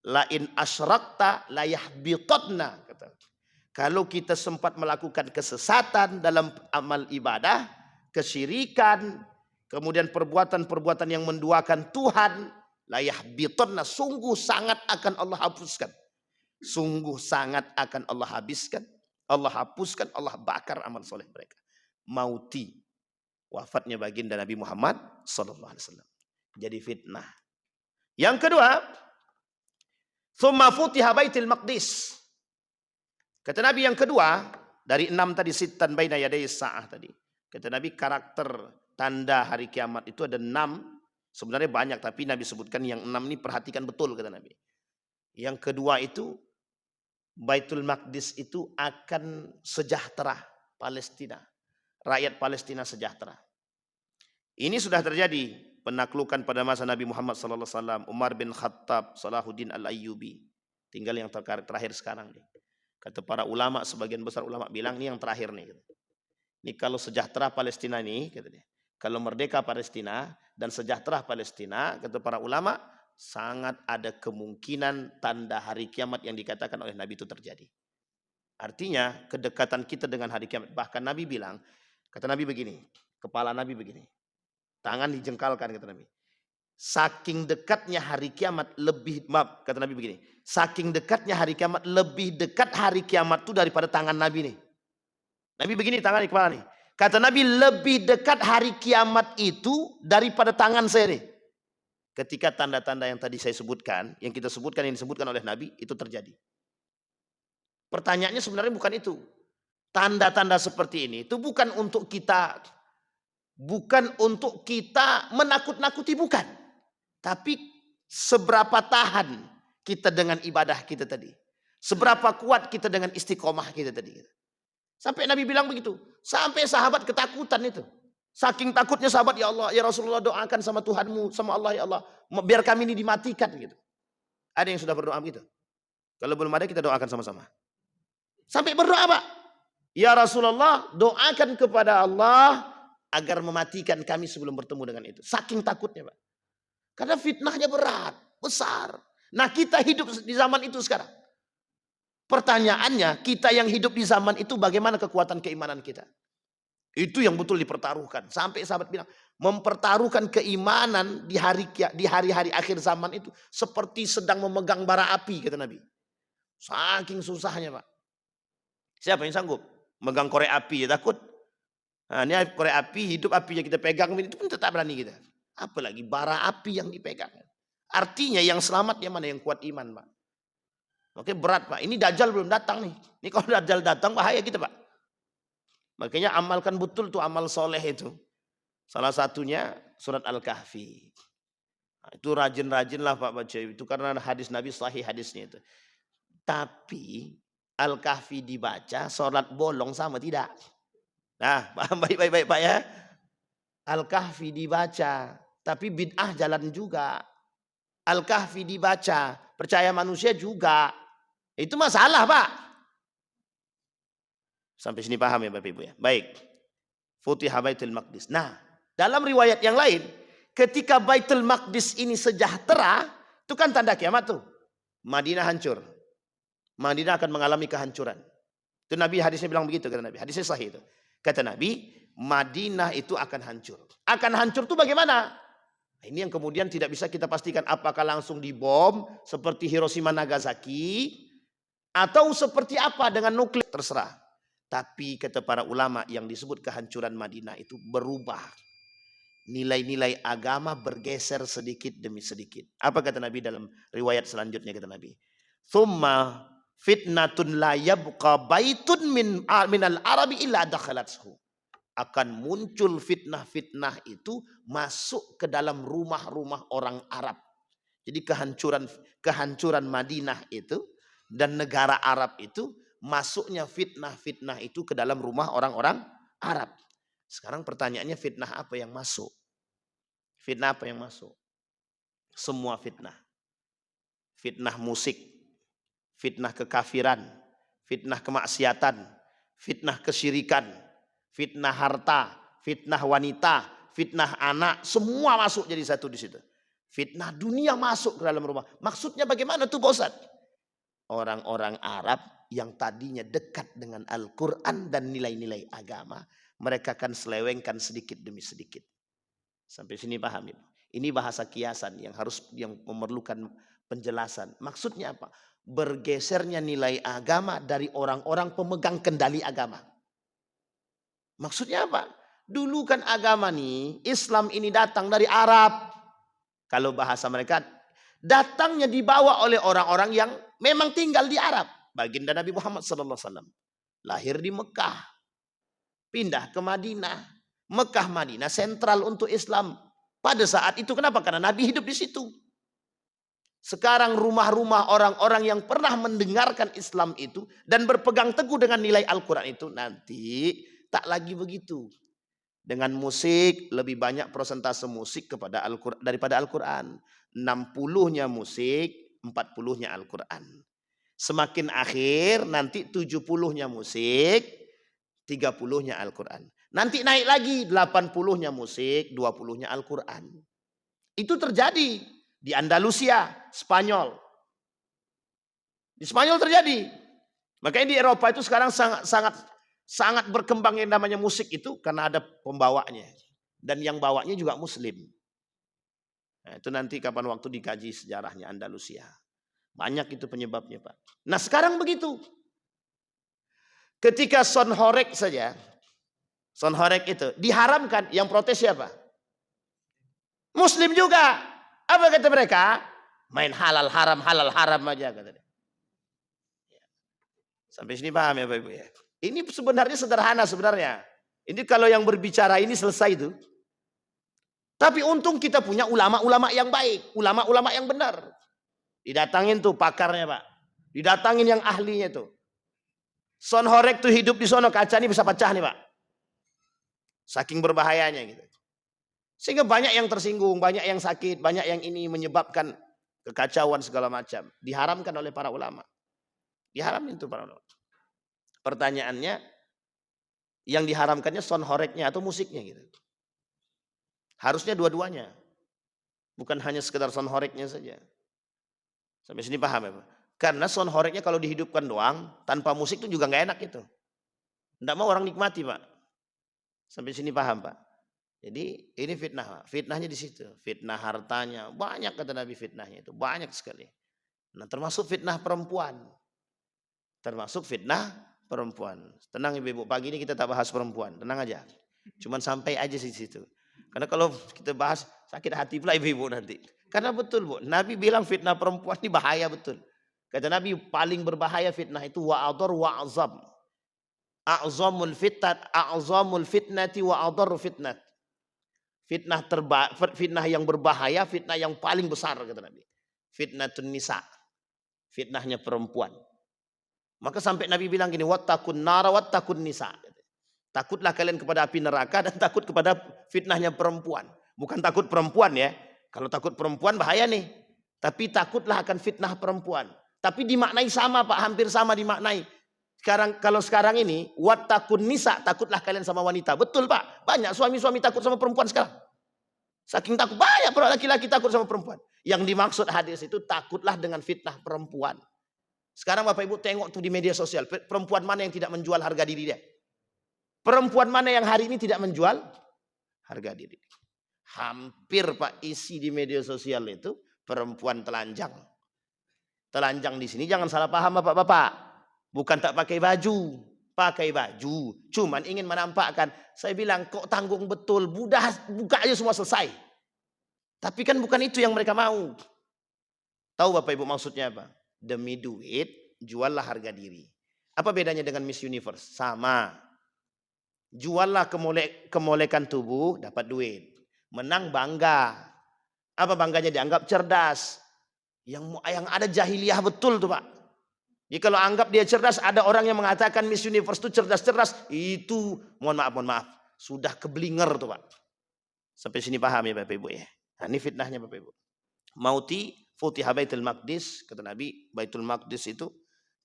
Lain asyrakta layahbitotna. Kalau kita sempat melakukan kesesatan dalam amal ibadah, kesyirikan, kemudian perbuatan-perbuatan yang menduakan Tuhan, layahbitonna, sungguh sangat akan Allah hapuskan. sungguh sangat akan Allah habiskan, Allah hapuskan, Allah bakar amal soleh mereka. Mauti, wafatnya baginda Nabi Muhammad sallallahu alaihi wasallam. Jadi fitnah. Yang kedua, tsumma futiha Baitul Maqdis. Kata Nabi yang kedua, dari 6 tadi sittan baina yaday sa'ah tadi. Kata Nabi karakter tanda hari kiamat itu ada 6. Sebenarnya banyak tapi Nabi sebutkan yang 6 ini perhatikan betul kata Nabi. Yang kedua itu Baitul Maqdis itu akan sejahtera Palestina. Rakyat Palestina sejahtera. Ini sudah terjadi penaklukan pada masa Nabi Muhammad SAW, Umar bin Khattab, Salahuddin Al-Ayyubi. Tinggal yang terakhir sekarang nih. Kata para ulama, sebagian besar ulama bilang ini yang terakhir nih. Ini kalau sejahtera Palestina nih, kata dia. Kalau merdeka Palestina dan sejahtera Palestina, kata para ulama, sangat ada kemungkinan tanda hari kiamat yang dikatakan oleh Nabi itu terjadi. Artinya kedekatan kita dengan hari kiamat. Bahkan Nabi bilang, kata Nabi begini, kepala Nabi begini. Tangan dijengkalkan kata Nabi. Saking dekatnya hari kiamat kata Nabi begini. Saking dekatnya hari kiamat, lebih dekat hari kiamat itu daripada tangan Nabi nih. Nabi begini tangan di kepala nih. Kata Nabi lebih dekat hari kiamat itu daripada tangan saya nih. Ketika tanda-tanda yang tadi saya sebutkan, yang kita sebutkan, yang disebutkan oleh Nabi itu terjadi. Pertanyaannya sebenarnya bukan itu. Tanda-tanda seperti ini itu bukan untuk kita menakut-nakuti, bukan. Tapi seberapa tahan kita dengan ibadah kita tadi. Seberapa kuat kita dengan istiqomah kita tadi. Sampai Nabi bilang begitu. Sampai sahabat ketakutan itu. Saking takutnya sahabat, ya Allah, ya Rasulullah doakan sama Tuhanmu, sama Allah, ya Allah. Biar kami ini dimatikan gitu. Ada yang sudah berdoa begitu? Kalau belum ada kita doakan sama-sama. Sampai berdoa Pak. Ya Rasulullah doakan kepada Allah agar mematikan kami sebelum bertemu dengan itu. Saking takutnya Pak. Karena fitnahnya berat, besar. Nah kita hidup di zaman itu sekarang. Pertanyaannya, kita yang hidup di zaman itu bagaimana kekuatan keimanan kita? Itu yang betul dipertaruhkan. Sampai sahabat bilang, mempertaruhkan keimanan di hari-hari akhir zaman itu seperti sedang memegang bara api, kata Nabi. Saking susahnya Pak. Siapa yang sanggup megang korek api ya takut? Nah, ini korek api, hidup api yang kita pegang itu pun tetap berani kita. Apalagi bara api yang dipegang. Artinya yang selamat yang mana? Yang kuat iman Pak. Oke berat Pak. Ini Dajjal belum datang nih. Ini kalau Dajjal datang bahaya kita Pak. Makanya amalkan betul tuh amal soleh itu. Salah satunya surat Al-Kahfi. Nah, itu rajin-rajinlah Pak baca itu karena hadis Nabi sahih hadisnya itu. Tapi Al-Kahfi dibaca, sholat bolong sama tidak? Nah baik-baik Pak ya. Al-Kahfi dibaca, tapi bid'ah jalan juga. Al-Kahfi dibaca, percaya manusia juga. Itu masalah Pak. Sampai sini paham ya Bapak Ibu ya. Baik. Futiha Baitul Maqdis. Nah, dalam riwayat yang lain, ketika Baitul Maqdis ini sejahtera, itu kan tanda kiamat tuh. Madinah hancur. Madinah akan mengalami kehancuran. Itu Nabi hadisnya bilang begitu kata Nabi. Hadisnya sahih itu. Kata Nabi, Madinah itu akan hancur. Akan hancur tuh bagaimana? Ini yang kemudian tidak bisa kita pastikan apakah langsung dibom seperti Hiroshima Nagasaki atau seperti apa dengan nuklir, terserah. Tapi kata para ulama yang disebut kehancuran Madinah itu berubah. Nilai-nilai agama bergeser sedikit demi sedikit. Apa kata Nabi dalam riwayat selanjutnya kata Nabi? Thumma fitnatun la yabqa baitun minal arabi illa dakhalathu. Akan muncul fitnah-fitnah itu masuk ke dalam rumah-rumah orang Arab. Jadi kehancuran Madinah itu dan negara Arab itu masuknya fitnah-fitnah itu ke dalam rumah orang-orang Arab. Sekarang pertanyaannya fitnah apa yang masuk? Fitnah apa yang masuk? Semua fitnah. Fitnah musik, fitnah kekafiran, fitnah kemaksiatan, fitnah kesyirikan, fitnah harta, fitnah wanita, fitnah anak, semua masuk jadi satu di situ. Fitnah dunia masuk ke dalam rumah. Maksudnya bagaimana tuh Pak Ustadz? Orang-orang Arab yang tadinya dekat dengan Al-Quran dan nilai-nilai agama, mereka akan selewengkan sedikit demi sedikit. Sampai sini paham ya? Ini bahasa kiasan yang memerlukan penjelasan. Maksudnya apa? bergesernya nilai agama dari orang-orang pemegang kendali agama. Maksudnya apa? Dulu kan agama nih, Islam ini datang dari Arab. Kalau bahasa mereka, datangnya dibawa oleh orang-orang yang memang tinggal di Arab. Baginda Nabi Muhammad SAW lahir di Mekah, pindah ke Madinah. Mekah Madinah sentral untuk Islam. Pada saat itu kenapa? Karena Nabi hidup di situ. Sekarang rumah-rumah orang-orang yang pernah mendengarkan Islam itu dan berpegang teguh dengan nilai Al-Quran itu nanti tak lagi begitu. Dengan musik lebih banyak persentase musik kepada Al-Quran daripada Al-Quran. 60-nya musik, 40-nya Al-Quran. Semakin akhir nanti 70-nya musik, 30-nya Al-Quran. Nanti naik lagi 80-nya musik, 20-nya Al-Quran. Itu terjadi di Andalusia, Spanyol. Di Spanyol terjadi. Makanya di Eropa itu sekarang sangat berkembang yang namanya musik itu karena ada pembawanya. Dan yang bawanya juga Muslim. Nah, itu nanti kapan waktu dikaji sejarahnya Andalusia. Banyak itu penyebabnya, Pak. Nah sekarang begitu. Ketika Sonhorek saja, Sonhorek itu diharamkan, yang protes siapa? Muslim juga. Apa kata mereka? Main halal haram aja kata dia. Sampai sini paham ya Bapak Ibu ya? Ini sebenarnya sederhana sebenarnya. Ini kalau yang berbicara ini selesai itu. Tapi untung kita punya ulama-ulama yang baik, ulama-ulama yang benar. Didatangin tuh pakarnya Pak. Didatangin yang ahlinya tuh. Sonhorek tuh hidup di sono, kaca ini bisa pecah nih Pak. Saking berbahayanya gitu. Sehingga banyak yang tersinggung, banyak yang sakit, banyak yang ini menyebabkan kekacauan segala macam. Diharamkan oleh para ulama. Diharamin itu para ulama. Pertanyaannya, yang diharamkannya sonhoreknya atau musiknya gitu. Harusnya dua-duanya. Bukan hanya sekedar sonhoreknya saja. Sampai sini paham ya Pak? Karena sonhoreknya kalau dihidupkan doang, tanpa musik itu juga nggak enak itu. Nggak mau orang nikmati Pak. Sampai sini paham Pak? Jadi ini fitnah Pak. Fitnahnya di situ. Fitnah hartanya. Banyak kata Nabi fitnahnya itu. Banyak sekali. Nah termasuk fitnah perempuan. Termasuk fitnah perempuan. Tenang ibu-ibu. Pagi ini kita tak bahas perempuan. Tenang aja. Cuman sampai aja di situ. Karena kalau kita bahas sakit hati pula ibu-ibu nanti. Karena betul Bu. Nabi bilang fitnah perempuan ini bahaya betul. Kata Nabi paling berbahaya fitnah itu wa'adhar wa'azam. A'zamul fitnati wa'adhar fitnat. Fitnah yang berbahaya, fitnah yang paling besar kata Nabi. Fitnatun nisa. Fitnahnya perempuan. Maka sampai Nabi bilang gini, wattaqun nara wattaqun nisa. Takutlah kalian kepada api neraka dan takut kepada fitnahnya perempuan. Bukan takut perempuan ya. Kalau takut perempuan bahaya nih. Tapi takutlah akan fitnah perempuan. Tapi dimaknai sama Pak, hampir sama dimaknai. Kalau sekarang ini, wattaqun nisa, takutlah kalian sama wanita. Betul Pak, banyak suami-suami takut sama perempuan sekarang. Saking takut, banyak laki-laki takut sama perempuan. Yang dimaksud hadis itu takutlah dengan fitnah perempuan. Sekarang Bapak Ibu tengok tuh di media sosial, perempuan mana yang tidak menjual harga diri dia? Perempuan mana yang hari ini tidak menjual harga diri? Hampir Pak isi di media sosial itu perempuan telanjang. Telanjang di sini jangan salah paham Bapak-bapak. Bukan tak pakai baju. Pakai baju. Cuman ingin menampakkan. Saya bilang kok tanggung betul. Buka aja semua selesai. Tapi kan bukan itu yang mereka mau. Tahu Bapak Ibu maksudnya apa? Demi duit juallah harga diri. Apa bedanya dengan Miss Universe? Sama. Juallah kemolekan tubuh dapat duit. Menang bangga. Apa bangganya? Dianggap cerdas. Yang ada jahiliyah betul tuh Pak. Jadi kalau anggap dia cerdas, ada orang yang mengatakan Miss Universe itu cerdas-cerdas, itu mohon maaf, sudah keblinger tuh Pak. Sampai sini paham ya Bapak Ibu ya. Nah, ini fitnahnya Bapak Ibu. Mauti futiha Baitul Maqdis, kata Nabi, Baitul Maqdis itu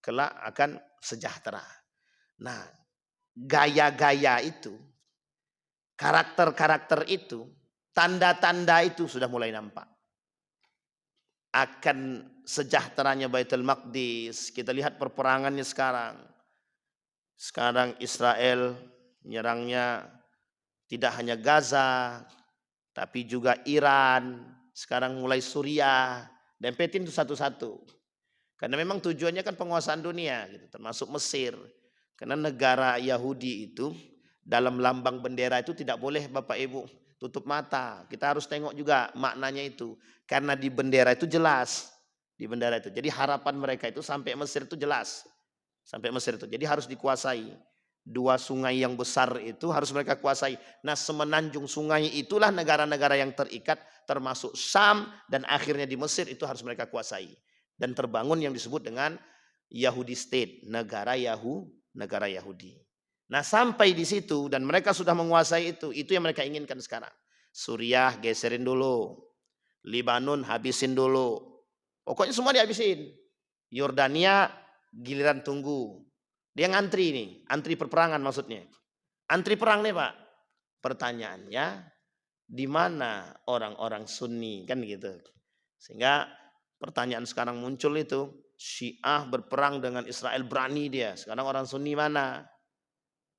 kelak akan sejahtera. Nah, gaya-gaya itu, karakter-karakter itu, tanda-tanda itu sudah mulai nampak. Akan sejahteranya Baitul Maqdis. Kita lihat perperangannya sekarang. Sekarang Israel nyerangnya tidak hanya Gaza, tapi juga Iran. Sekarang mulai Suriah. Dan Petin itu satu-satu. Karena memang tujuannya kan penguasaan dunia, gitu, termasuk Mesir. Karena negara Yahudi itu dalam lambang bendera itu tidak boleh Bapak Ibu tutup mata. Kita harus tengok juga maknanya itu. Karena di bendera itu jelas. Di bendera itu. Jadi harapan mereka itu sampai Mesir itu jelas. Sampai Mesir itu. Jadi harus dikuasai. Dua sungai yang besar itu harus mereka kuasai. Nah, semenanjung sungai itulah negara-negara yang terikat termasuk Syam dan akhirnya di Mesir itu harus mereka kuasai. Dan terbangun yang disebut dengan Yahudi State, negara Yahudi. Nah, sampai di situ dan mereka sudah menguasai itu yang mereka inginkan sekarang. Suriah geserin dulu, Libanon habisin dulu, pokoknya semua dihabisin. Yordania giliran tunggu, dia ngantri nih, antri perperangan maksudnya, antri perang nih Pak. Pertanyaannya, di mana orang-orang Sunni kan gitu, sehingga pertanyaan sekarang muncul itu, Syiah berperang dengan Israel berani dia. Sekarang orang Sunni mana?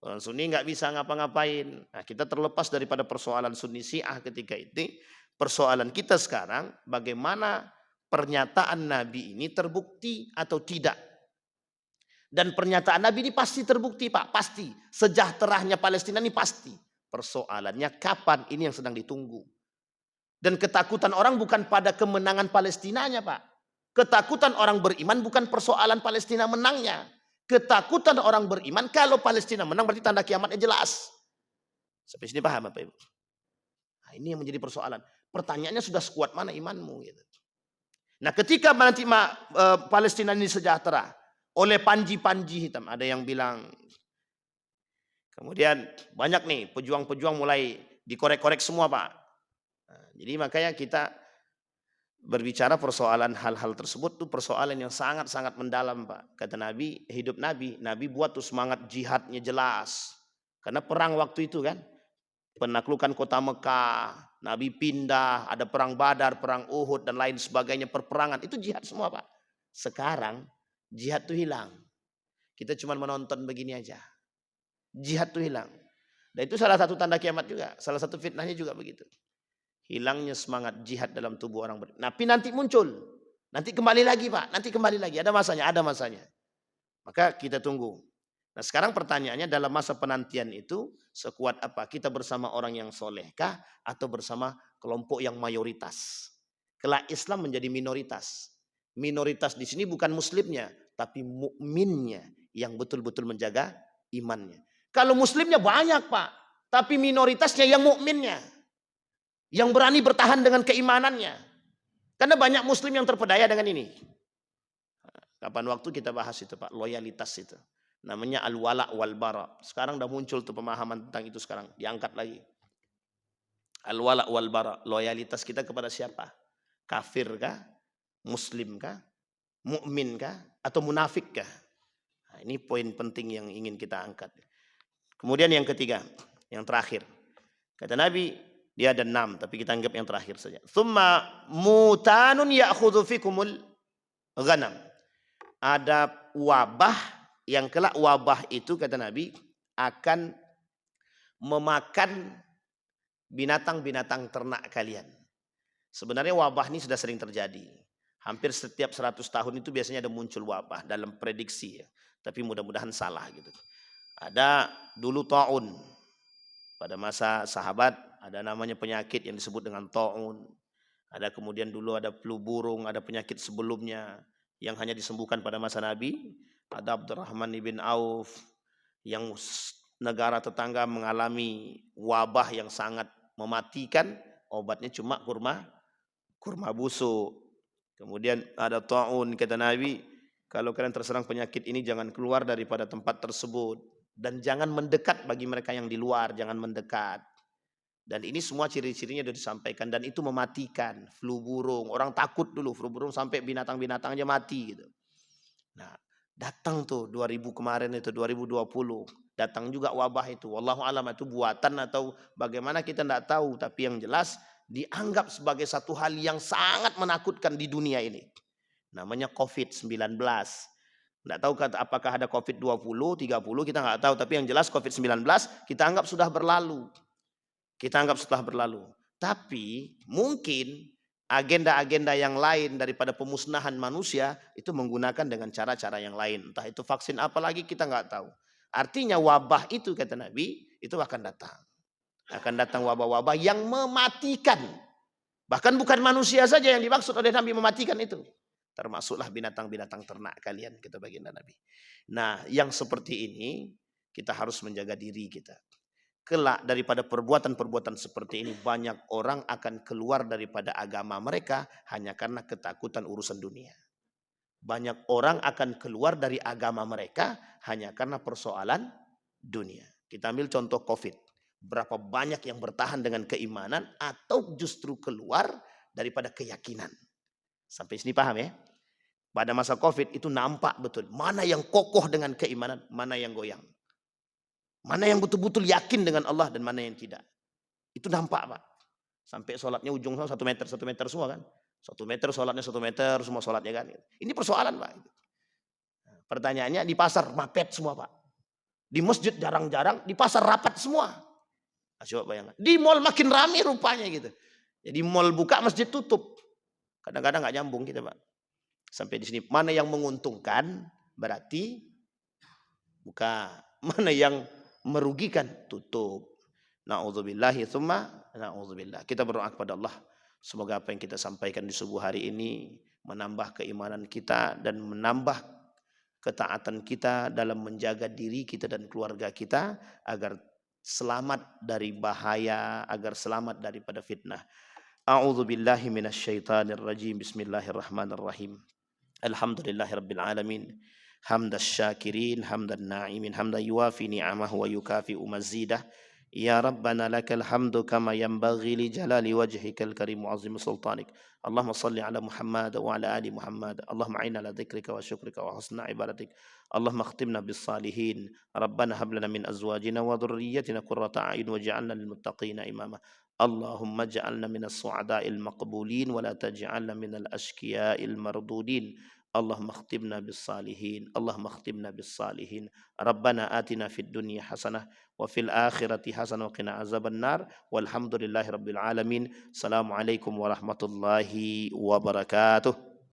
Orang Sunni nggak bisa ngapa-ngapain. Nah, kita terlepas daripada persoalan Sunni Syiah ketika itu. Persoalan kita sekarang bagaimana pernyataan Nabi ini terbukti atau tidak. Dan pernyataan Nabi ini pasti terbukti Pak. Pasti. Sejahteranya Palestina ini pasti. Persoalannya kapan, ini yang sedang ditunggu. Dan ketakutan orang bukan pada kemenangan Palestinanya Pak. Ketakutan orang beriman bukan persoalan Palestina menangnya. Ketakutan orang beriman kalau Palestina menang berarti tanda kiamatnya jelas. Sampai sini paham Bapak Ibu? Nah, ini yang menjadi persoalan. Pertanyaannya sudah sekuat mana imanmu gitu. Nah, ketika nanti Palestina ini sejahtera oleh panji-panji hitam, ada yang bilang, kemudian banyak nih pejuang-pejuang mulai dikorek-korek semua Pak. Nah, jadi makanya kita berbicara persoalan hal-hal tersebut tuh persoalan yang sangat-sangat mendalam Pak. Kata Nabi, hidup Nabi buat tuh semangat jihadnya jelas. Karena perang waktu itu kan, penaklukan kota Mekah, Nabi pindah, ada perang Badar, perang Uhud dan lain sebagainya, perperangan itu jihad semua Pak. Sekarang jihad tuh hilang. Kita cuma menonton begini aja. Jihad tuh hilang. Dan itu salah satu tanda kiamat juga, salah satu fitnahnya juga begitu. Hilangnya semangat jihad dalam tubuh orang beriman. Tapi nanti muncul. Nanti kembali lagi Pak. Nanti kembali lagi. Ada masanya. Maka kita tunggu. Nah, sekarang pertanyaannya dalam masa penantian itu sekuat apa? Kita bersama orang yang solehkah atau bersama kelompok yang mayoritas? Kelak Islam menjadi minoritas. Minoritas di sini bukan muslimnya, tapi mukminnya yang betul-betul menjaga imannya. Kalau muslimnya banyak Pak, tapi minoritasnya yang mukminnya, yang berani bertahan dengan keimanannya. Karena banyak muslim yang terpedaya dengan ini. Kapan waktu kita bahas itu Pak, loyalitas itu. Namanya al-wala wal bara. Sekarang udah muncul tuh pemahaman tentang itu sekarang, diangkat lagi. Al-wala wal bara, loyalitas kita kepada siapa? Kafir kah? Muslim kah? Mukmin kah? Atau munafik kah? Nah, ini poin penting yang ingin kita angkat. Kemudian yang ketiga, yang terakhir. Kata Nabi, dia ada 6, tapi kita anggap yang terakhir saja. Tsumma mutanun ya'khudhu fikumul ghanam. Ada wabah yang kelak wabah itu kata Nabi akan memakan binatang-binatang ternak kalian. Sebenarnya wabah ini sudah sering terjadi. Hampir setiap 100 tahun itu biasanya ada muncul wabah dalam prediksi ya. Tapi mudah-mudahan salah gitu. Ada dulu taun. Pada masa sahabat ada namanya penyakit yang disebut dengan taun. Ada kemudian dulu ada flu burung, ada penyakit sebelumnya yang hanya disembuhkan pada masa Nabi. Ada Abdurrahman ibn Auf yang negara tetangga mengalami wabah yang sangat mematikan, obatnya cuma kurma busuk. Kemudian ada taun kata Nabi, kalau kalian terserang penyakit ini jangan keluar daripada tempat tersebut dan jangan mendekat bagi mereka yang di luar, jangan mendekat. Dan ini semua ciri-cirinya sudah disampaikan dan itu mematikan. Flu burung, orang takut dulu flu burung sampai binatang-binatang aja mati gitu. Nah, datang tuh 2000 kemarin itu 2020, datang juga wabah itu. Wallahu alam itu buatan atau bagaimana kita tidak tahu, tapi yang jelas dianggap sebagai satu hal yang sangat menakutkan di dunia ini. Namanya COVID-19. Tidak tahu apakah ada COVID-20, 30 kita nggak tahu, tapi yang jelas COVID-19 kita anggap sudah berlalu. Kita anggap setelah berlalu. Tapi mungkin agenda-agenda yang lain daripada pemusnahan manusia itu menggunakan dengan cara-cara yang lain. Entah itu vaksin apa lagi kita nggak tahu. Artinya wabah itu kata Nabi itu akan datang. Akan datang wabah-wabah yang mematikan. Bahkan bukan manusia saja yang dimaksud oleh Nabi mematikan itu. Termasuklah binatang-binatang ternak kalian kata baginda Nabi. Nah, yang seperti ini kita harus menjaga diri kita. Kelak daripada perbuatan-perbuatan seperti ini banyak orang akan keluar daripada agama mereka hanya karena ketakutan urusan dunia. Banyak orang akan keluar dari agama mereka hanya karena persoalan dunia. Kita ambil contoh COVID. Berapa banyak yang bertahan dengan keimanan atau justru keluar daripada keyakinan. Sampai sini paham ya? Pada masa COVID itu nampak betul mana yang kokoh dengan keimanan, mana yang goyang. Mana yang betul-betul yakin dengan Allah dan mana yang tidak. Itu nampak Pak. Sampai sholatnya ujung 1 meter semua kan. 1 meter sholatnya 1 meter semua sholatnya kan. Ini persoalan Pak. Pertanyaannya di pasar mapet semua Pak. Di masjid jarang-jarang, di pasar rapat semua. Nah, coba bayangkan. Di mall makin ramai rupanya gitu. Jadi mall buka masjid tutup. Kadang-kadang nggak nyambung kita Pak. Sampai di sini mana yang menguntungkan berarti buka. Mana yang merugikan tutup. Na'udzubillahi tsumma na'udzubillah. Kita berdoa kepada Allah semoga apa yang kita sampaikan di subuh hari ini menambah keimanan kita dan menambah ketaatan kita dalam menjaga diri kita dan keluarga kita agar selamat dari bahaya, agar selamat daripada fitnah. A'udzubillahi minasyaitonirrajim. Bismillahirrahmanirrahim. Alhamdulillahirabbil alamin. حمد الشاكرين حمد الناعمين حمدا يوافي نعمه ويكافئ مزيده يا ربنا لك الحمد كما ينبغي لجلال وجهك الكريم وعظيم سلطانك اللهم صل على محمد وعلى آل محمد اللهم أعنا على ذكرك وشكرك وحسن عبادتك اللهم اختمنا بالصالحين ربنا هب لنا من أزواجنا وذريتنا قرة أعين واجعلنا للمتقين إماما اللهم اجعلنا من السعداء المقبولين ولا تجعلنا من الأشقياء المردودين اللهم اختمنا بالصالحين اللهم اختمنا بالصالحين ربنا آتنا في الدنيا حسنة وفي الآخرة حسنة وقنا عذاب النار والحمد لله رب العالمين السلام عليكم ورحمة الله وبركاته.